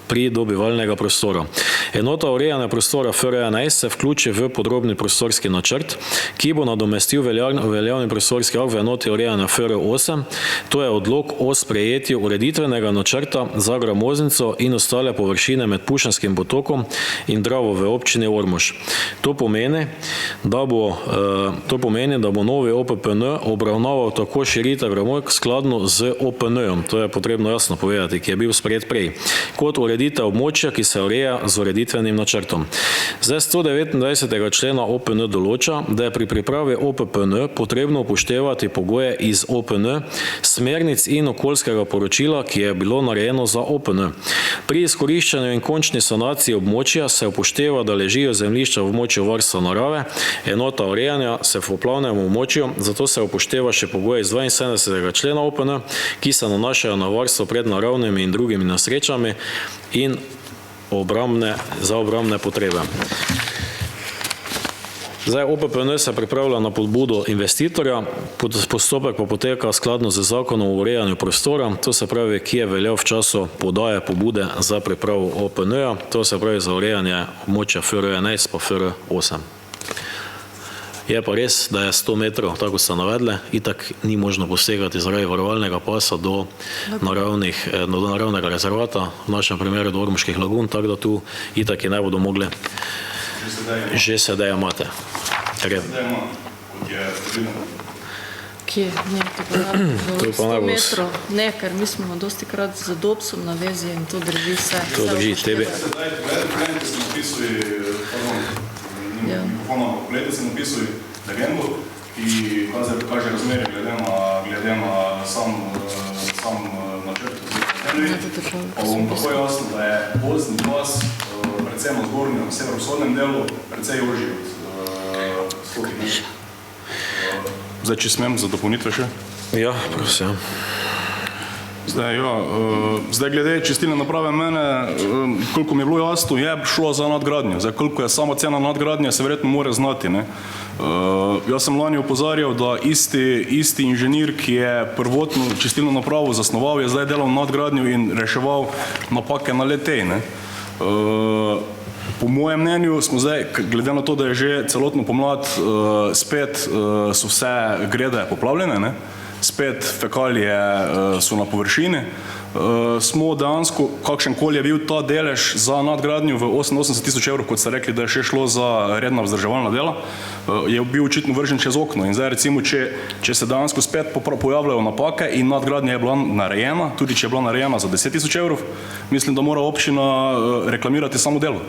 pridobivalnega prostora. Enota urejanja prostora FR11 se vključi v podrobni prostorski načrt, ki bo nadomestil veljavni prostorski akt v enoti urejanja FR8, to je odlok o sprejetju ureditvenega načrta za gramoznico in ostale površine med Pušanskim potokom in Dravo v občini Ormož. To pomeni, da bo novi OPPN obravnaval tako širitev gramoznic skladno z OPN-jem, to je potrebno jasno povedati, ki je bil sprejet prej, kot ureditev območja, ki se ureja z ureditvenim načrtom. Zdaj 129. člena OPN določa, da je pri pripravi OPPN potrebno upoštevati pogoje iz OPN, smernic in okoljskega poročila, ki je bilo narejeno za OPN. Pri izkoriščanju in končni sanaciji območja se upošteva, da ležijo zemljišča v območju varstva narave, enota urejanja se v poplavnem območju, zato se upošteva še pogoje iz 72. člena OPN, ki se nanašajo na varstvo pred naravnimi in drugimi nesrečami in za obrambne potrebe. Zdaj, OPPN se pripravlja na podbudo investitorja, postopek pa poteka skladno z zakonom o urejanju prostora, to se pravi, ki je veljal v času podaje pobude za pripravo OPN-ja, to se pravi za urejanje območja FR11 pa FR8. Je pa res, da je 100 metrov, tako ste navedli, itak ni možno posegati zaradi varovalnega pasa do naravnega rezervata, v našem primeru do Ormoških lagun, tako da tu itak ne bodo mogli že sedaj imate. Kje? Ne, to pa 100 metrov. Ne, ker mi smo dosti krat z Dobsom na vezi in to drži se. To drži tebe. Poglejte se napisuj legendo, ki kaže razmerje glede na sam načrt. Pa bom tako jasno, da je gozdni pas predvsem na zgornjem severovzhodnem delu precej ožji od stotih. Zdaj, če smem za dopolnitve še? Ja, prosim. Zdaj, glede čistilne naprave mene, koliko mi je bilo jasno, je šlo za nadgradnjo. Zdaj, koliko je sama cena nadgradnje, se verjetno more znati. Jaz sem lani opozarjal, da isti inženir, ki je prvotno čistilno napravo zasnoval, je zdaj delal nadgradnjo in reševal napake na le-tej. Po mojem mnenju smo zdaj, glede na to, da je že celotno pomlad, spet so vse grede poplavljene, spet fekalije so na površini, smo dejansko, kakšen koli je bil ta delež za nadgradnjo v 88.000 evrov, kot ste rekli, da je še šlo za redna vzdrževalna dela, je bil očitno vržen čez okno. In zdaj recimo, če se dejansko spet pojavljajo napake in nadgradnja je bila narejena, tudi če je bila narejena za 10.000 evrov, mislim, da mora občina reklamirati samo delo.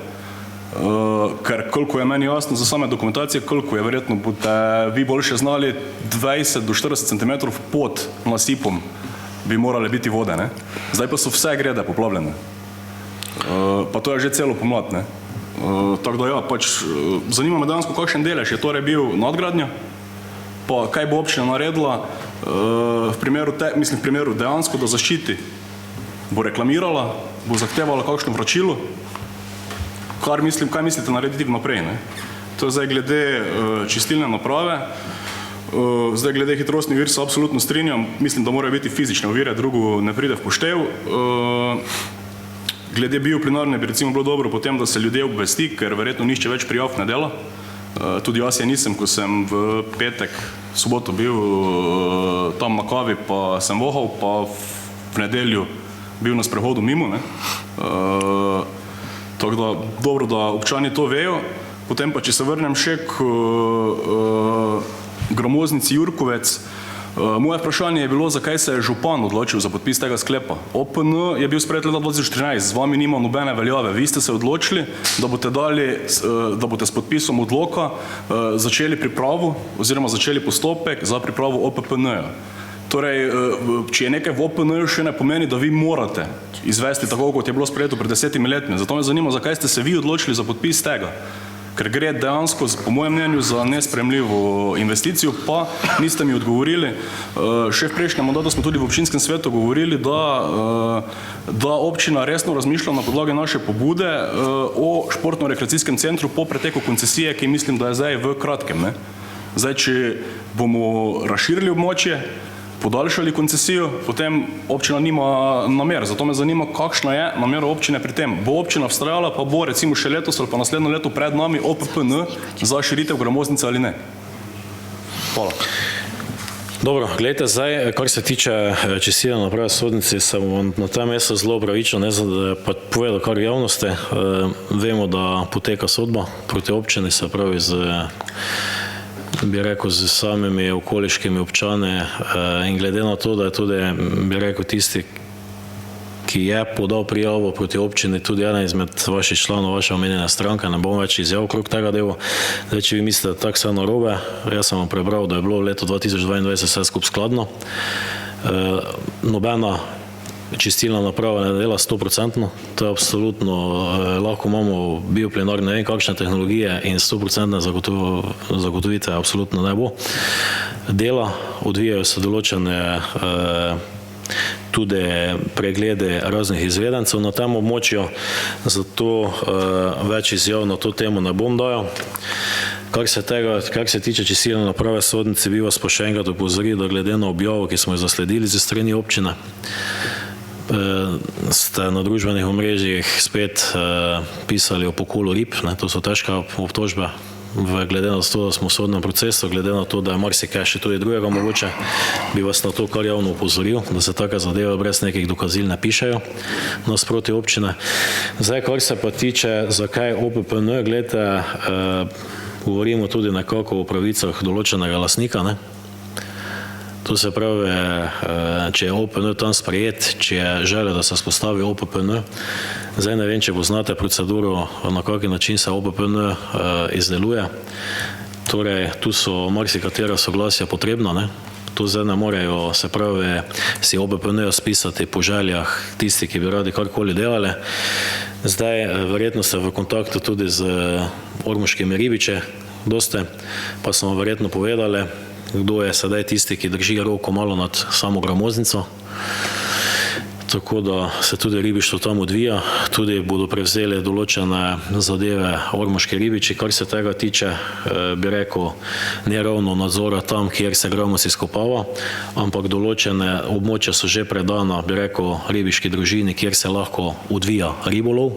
ker koliko je meni jasno za same dokumentacije, koliko je verjetno boste vi boljše znali, 20 do 40 cm pod nasipom bi morale biti vode, ne? Zdaj pa so vse grede poplavljene. Pa to je že celo pomlad, ne? Tako da ja, pač zanima me dejansko, kakšen delež je torej bil nadgradnja, pa kaj bo občina naredila v primeru dejansko, da zaščiti, bo reklamirala, bo zahtevala kakšno vračilo, kaj mislite narediti vnaprej, ne? To je zdaj glede čistilne naprave, zdaj glede hitrostnih ovir se absolutno strinjam, mislim, da morajo biti fizične ovire, drugo ne pride v poštev. Glede bioplinarne bi recimo bilo dobro potem, da se ljudje obvesti, ker verjetno nišče več prijav ne dela. Tudi jaz je nisem, ko sem v petek, soboto bil tam na kavi, pa sem vohal, pa v nedelju bil na sprehodu mimo, ne. Tako da dobro, da občani to vejo. Potem pa, če se vrnem še k gramoznici Jurkovec, moje vprašanje je bilo, zakaj se je župan odločil za podpis tega sklepa. OPN je bil sprejet leta 2014, z vami nima nobene veljave. Vi ste se odločili, da boste s podpisom odloka začeli pripravo oziroma začeli postopek za pripravo OPPN-ja. Torej, če je nekaj v OPN-ju, še ne pomeni, da vi morate izvesti tako, kot je bilo sprejeto pred 10 letmi. Zato me zanima, zakaj ste se vi odločili za podpis tega. Ker gre dejansko, po mojem mnenju, za nespremljivo investicijo, pa niste mi odgovorili. Še v prejšnjem mandatu smo tudi v občinskem svetu govorili, da občina resno razmišlja na podlagi naše pobude o športno-rekreacijskem centru po preteku koncesije, ki mislim, da je zdaj v kratkem, ne. Zdaj, če bomo razširili območje, podaljšali koncesijo, potem občina nima namer. Zato me zanima, kakšna je namera občine pri tem. Bo občina vztrajala, pa bo recimo še letos ali pa naslednjo leto pred nami OPPN za širitev gramoznice ali ne? Hvala. Dobro, gledajte, zdaj, kar se tiče čistilne naprave sodnici, sem na tem mestu zelo opravičen, ne pa povedal kar v javnosti. Vemo, da poteka sodba proti občini, se pravi bi rekel, z samimi okoliškimi občani in glede na to, da je tudi, bi rekel, tisti, ki je podal prijavo proti občini, tudi ena izmed vaših članov, vaše omenjene stranke, ne bom več izjav okrog tega dela. Zdaj, če vi mislite, da tako vse narobe, jaz sem vam prebral, da je bilo v letu 2022 vse skup skladno. Nobena čistilna naprava ne dela 100%, to je absolutno, lahko imamo bioplinarne, ne vem kakšne tehnologije in 100% zagotovitve absolutno ne bo. Dela, odvijajo se določene tudi preglede raznih izvedencev na tem območju, zato več izjav na to temo ne bom dajal. Kar se tiče čistilne naprave sodnici, bi vas pa še enkrat opozoril, da glede na objavo, ki smo jo zasledili z strani občine, ste na družbenih omrežjih spet pisali o pokolu rib, to so težke obtožbe, glede na to, da smo v sodnem procesu, glede na to, da je marsikaj še tudi drugega mogoče, bi vas na to kar javno opozoril, da se take zadeve brez nekih dokazil ne pišejo nasproti občine. Zdaj, kar se pa tiče, zakaj OPPN, gledajte, govorimo tudi nekako o pravicah določenega lastnika, ne? To se pravi, če je OPN tam sprejet, če je želja, da se spostavi OPPN, zdaj ne vem, če poznate proceduro, na kakšen način se OPPN izdeluje. Torej, tu so marsikatera soglasja potrebna, ne? To zdaj ne morejo, se pravi, si OPPN-jo spisati po željah tisti, ki bi radi karkoli delali. Zdaj, verjetno ste v kontaktu tudi z ormoškimi ribiči, doste, pa smo verjetno povedali, kdo je sedaj tisti, ki drži roko malo nad samo gramoznico. Tako da se tudi ribištvo tam odvija, tudi bodo prevzeli določene zadeve ormoški ribiči, kar se tega tiče, bi rekel, ne ravno nadzora tam, kjer se gramoz izkopava, ampak določene območja so že predana, bi rekel, ribiški družini, kjer se lahko odvija ribolov.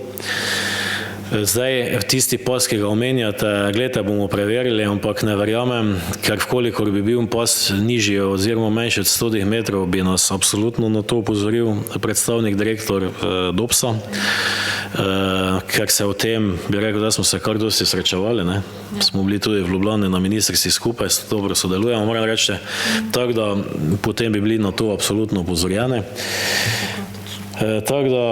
Zdaj, tisti pas, ki ga omenjate, gledajte, bomo preverili, ampak ne verjamem, ker vkolikor bi bil pas nižji oziroma manjši od 100 metrov, bi nas absolutno na to opozoril predstavnik direktor DOPS-a, ker se o tem, bi rekel, da smo se kar dosti srečevali, ne. Smo bili tudi v Ljubljani na ministrstvi skupaj, dobro sodelujemo, moram reči, tako da potem bi bili na to absolutno opozorjeni. Tako da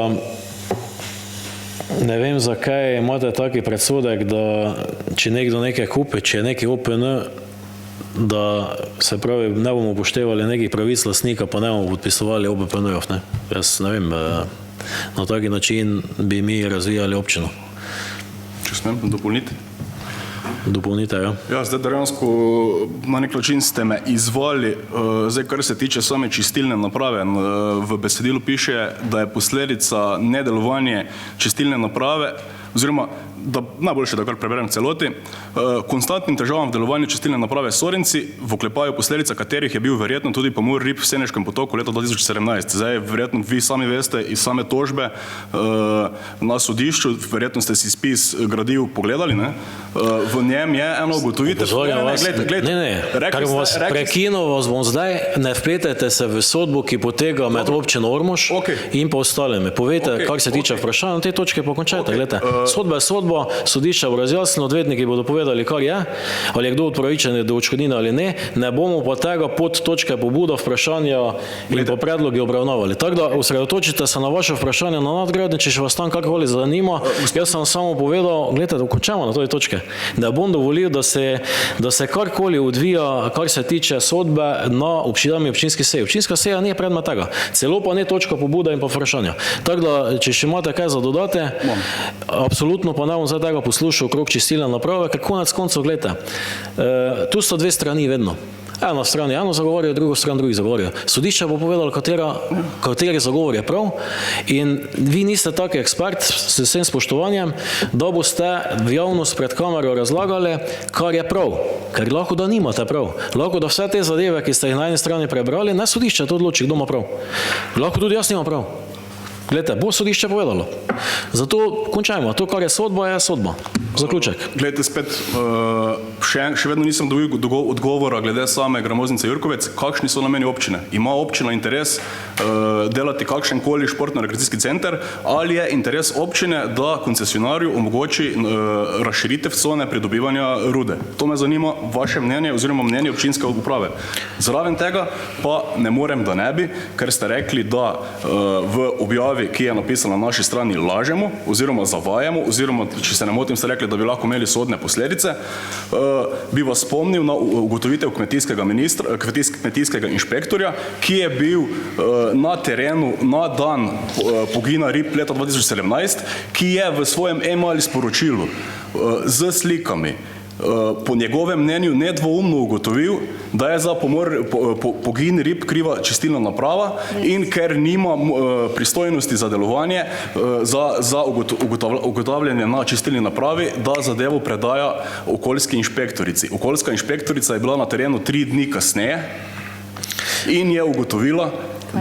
Ne vem, zakaj imate taki predsodek, da če nekdo nekaj kupi, če je neki OPN, da se pravi, ne bomo upoštevali nekih pravic lastnika, pa ne bomo podpisovali OPN-ov. Jaz ne vem, na taki način bi mi razvijali občino. Če smem dopolniti? Dopolnite, ja. Ja, zdaj dejansko na nek način ste me izvali, zdaj kar se tiče same čistilne naprave. V besedilu piše, da je posledica nedelovanje čistilne naprave, oziroma da najboljše, da kar preberem celoti, konstantnim težavam v delovanju čistilne naprave Sorenci, v oklepaju posledica katerih je bil verjetno tudi pomor rib v Seneškem potoku leta 2017. Zdaj, verjetno vi sami veste iz same tožbe na sodišču, verjetno ste si spis gradiv pogledali, ne? V njem je eno ugotovitev. Kar bom vas prekinul, vas bom zdaj, ne vpletajte se v sodbo, ki potega med občino Ormož in pa ostalimi. Povejte, kar se tiče vprašanja, na te točke pa končajte. Gledajte, sodba je sodba, sodišča bo razjasnilo, odvetniki bodo povedali, kar je, ali je kdo upravičen do odškodnine ali ne bomo pa tega pod točke pobuda, vprašanja in pa predlogi obravnavali. Tako da osredotočite se na vaše vprašanje na nadgradnje, če še vas tam karkoli zanima. Jaz sem samo povedal, gledajte, dokončamo na toj točke. Ne bom dovolil, da se karkoli odvija, kar se tiče sodbe na občinski seji. Občinska seja ni predmet tega. Celo pa ne točka pobuda in pa vprašanja. Tako da, če še imate kaj za dodate, absolutno pa ne bom zdaj tega poslušal okrog čistilne naprave, ker konec koncev, gledajte, tu sta dve strani vedno. Ena stran eno zagovarja, drugo stran drugi zagovarja. Sodišče bo povedalo, kateri zagovor je prav in vi niste taki ekspert s vsem spoštovanjem, da boste v javnost pred kamero razlagali, kar je prav. Ker lahko da nimate prav. Lahko da vse te zadeve, ki ste jih na eni strani prebrali, ne sodišče to odloči, kdo ima prav. Lahko tudi jaz nimam prav. Gledajte, bo sodišče povedalo. Zato končajmo. To, kar je sodba, je sodba. Zaključek. Gledajte, spet, še vedno nisem dobil odgovora glede same Gramoznice Jurkovec, kakšni so nameni občine. Ima občina interes delati kakšenkoli športno-rekreacijski center, ali je interes občine, da koncesionarju omogoči razširitev cone pridobivanja rude. To me zanima, vaše mnenje oziroma mnenje občinske uprave. Zraven tega pa ne morem, da ne bi, ker ste rekli, da v objavi, ki je napisana na naši strani, lažemo oziroma zavajamo, oziroma, če se ne motim, ste rekli, da bi lahko imeli sodne posledice, bi vas spomnil na ugotovitev kmetijskega inšpektorja, ki je bil na terenu na dan pogina rib leta 2017, ki je v svojem e-mail sporočilu z slikami po njegovem mnenju nedvoumno ugotovil, da je za pogin rib kriva čistilna naprava in ker nima pristojnosti za delovanje, za ugotavljanje na čistilni napravi, da zadevo predaja okoljski inšpektorici. Okoljska inšpektorica je bila na terenu 3 dni kasneje in je ugotovila,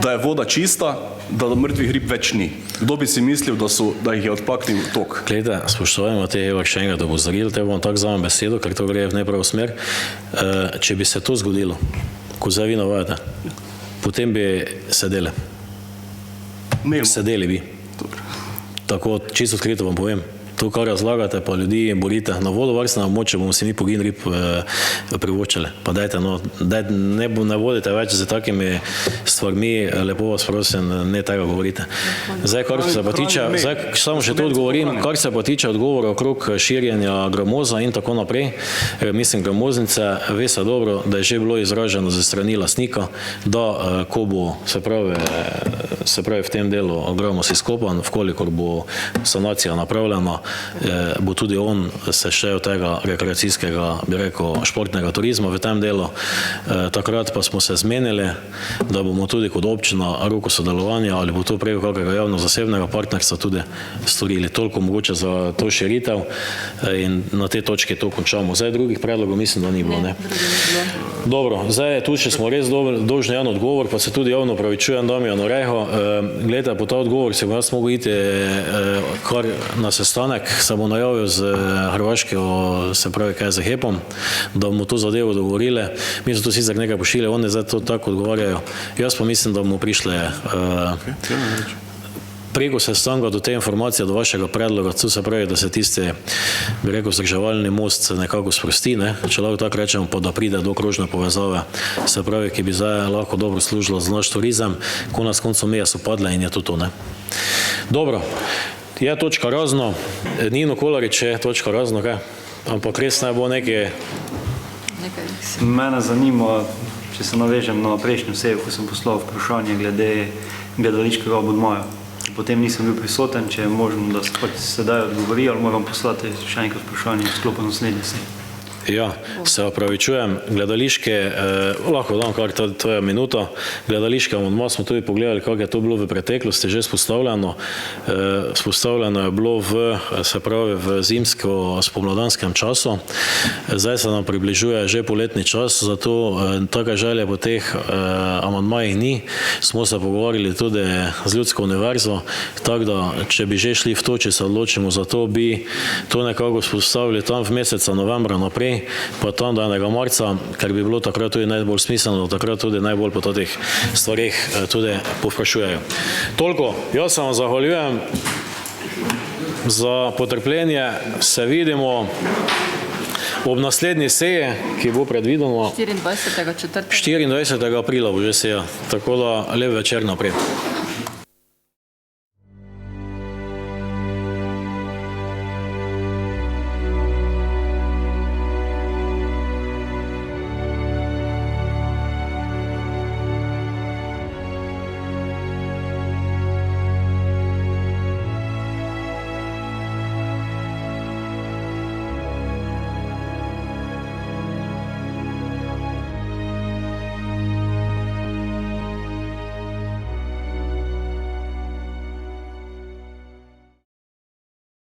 da je voda čista, da mrtvih rib več ni. Kdo bi si mislil, da jih je odpaknil tok? Glede, spoštovajmo te še enkrat opozoril, te bom tako vzamem besedo, ker to gre v neprav smer. Če bi se to zgodilo, ko zdaj vi navajate, potem bi sedeli. Sedeli bi. Tako, čisto odkrito vam povem. To, kar razlagate, pa ljudi borite. Na vodovarstvenem območju bomo si mi pogin rib privoščili. Pa dajte, ne vodite več z takimi stvarmi, lepo vas prosim, ne tega govorite. Zdaj, kar se pa tiče, samo še to odgovorim, kar se pa tiče odgovora okrog širjenja gramoza in tako naprej, mislim, gramoznice, ve se dobro, da je že bilo izraženo ze strani lastnika, da ko bo, se pravi v tem delu gramoz izkopan, vkolikor bo sanacija napravljena, bo tudi on se šel tega rekreacijskega, bi rekel, športnega turizma v tem delu. Takrat pa smo se zmenili, da bomo tudi kot občina roko sodelovanja ali bo to preko kakega javno-zasebnega partnerstva tudi storili. Toliko mogoče za to širitev in na te točke to končamo. Zdaj drugih predlogov mislim, da ni bilo, ne? Dobro, zdaj tu še smo res dolžni en odgovor, pa se tudi javno opravičujem Damjanu Rejho. Gledajte, po ta odgovor se bom jaz mogel iti kar na sestanek, se bo najavil z Hrvaške, se pravi kaj z HEP-om, da bomo to zadevo dogovorili. Mi so to sicer nekaj pošilje, oni zdaj to tako odgovarjajo. Jaz pa mislim, da bomo prišli preko sestanka do te informacije, do vašega predloga, to se pravi, da se tisti, bi rekel, vzdrževalni most nekako sprosti, ne? Če lahko tako rečemo, pa da pride do krožne povezave, se pravi, ki bi zdaj lahko dobro služila za naš turizem, konec koncev meje so padle in je to, ne? Dobro. Je točka razno, Nino Kolarič je točka razno, kaj? Ampak res naj bo nekaj. Mene zanima, če se navežem na prejšnjo sejo, ko sem poslal vprašanje glede gledališkega abonmaja. Potem nisem bil prisoten, če je možno, da se pač sedaj odgovori, ali moram poslati še enkrat vprašanje v sklopu naslednje seje. Ja, se opravičujem, gledališke, lahko dam kar to je minuta, gledališke abonma smo tudi pogledali, kako je to bilo v preteklosti že spostavljeno. Spostavljeno je bilo v zimsko-spomladanskem času, zdaj se nam približuje že poletni čas, zato take želje po teh abonmajih ni. Smo se pogovarjali tudi z Ljudsko univerzo, tako da, če bi že šli v to, če se odločimo za to, bi to nekako spostavili tam v meseca novembra naprej, pa tam do 1. marca, ker bi bilo takrat tudi najbolj smiselno, takrat tudi najbolj po teh stvarih tudi povprašujejo. Toliko, jaz se vam zahvaljujem za potrpljenje, se vidimo ob naslednji seji, ki bo predvideno 24. 4. 24. aprila bo že seja, tako da lep večer naprej.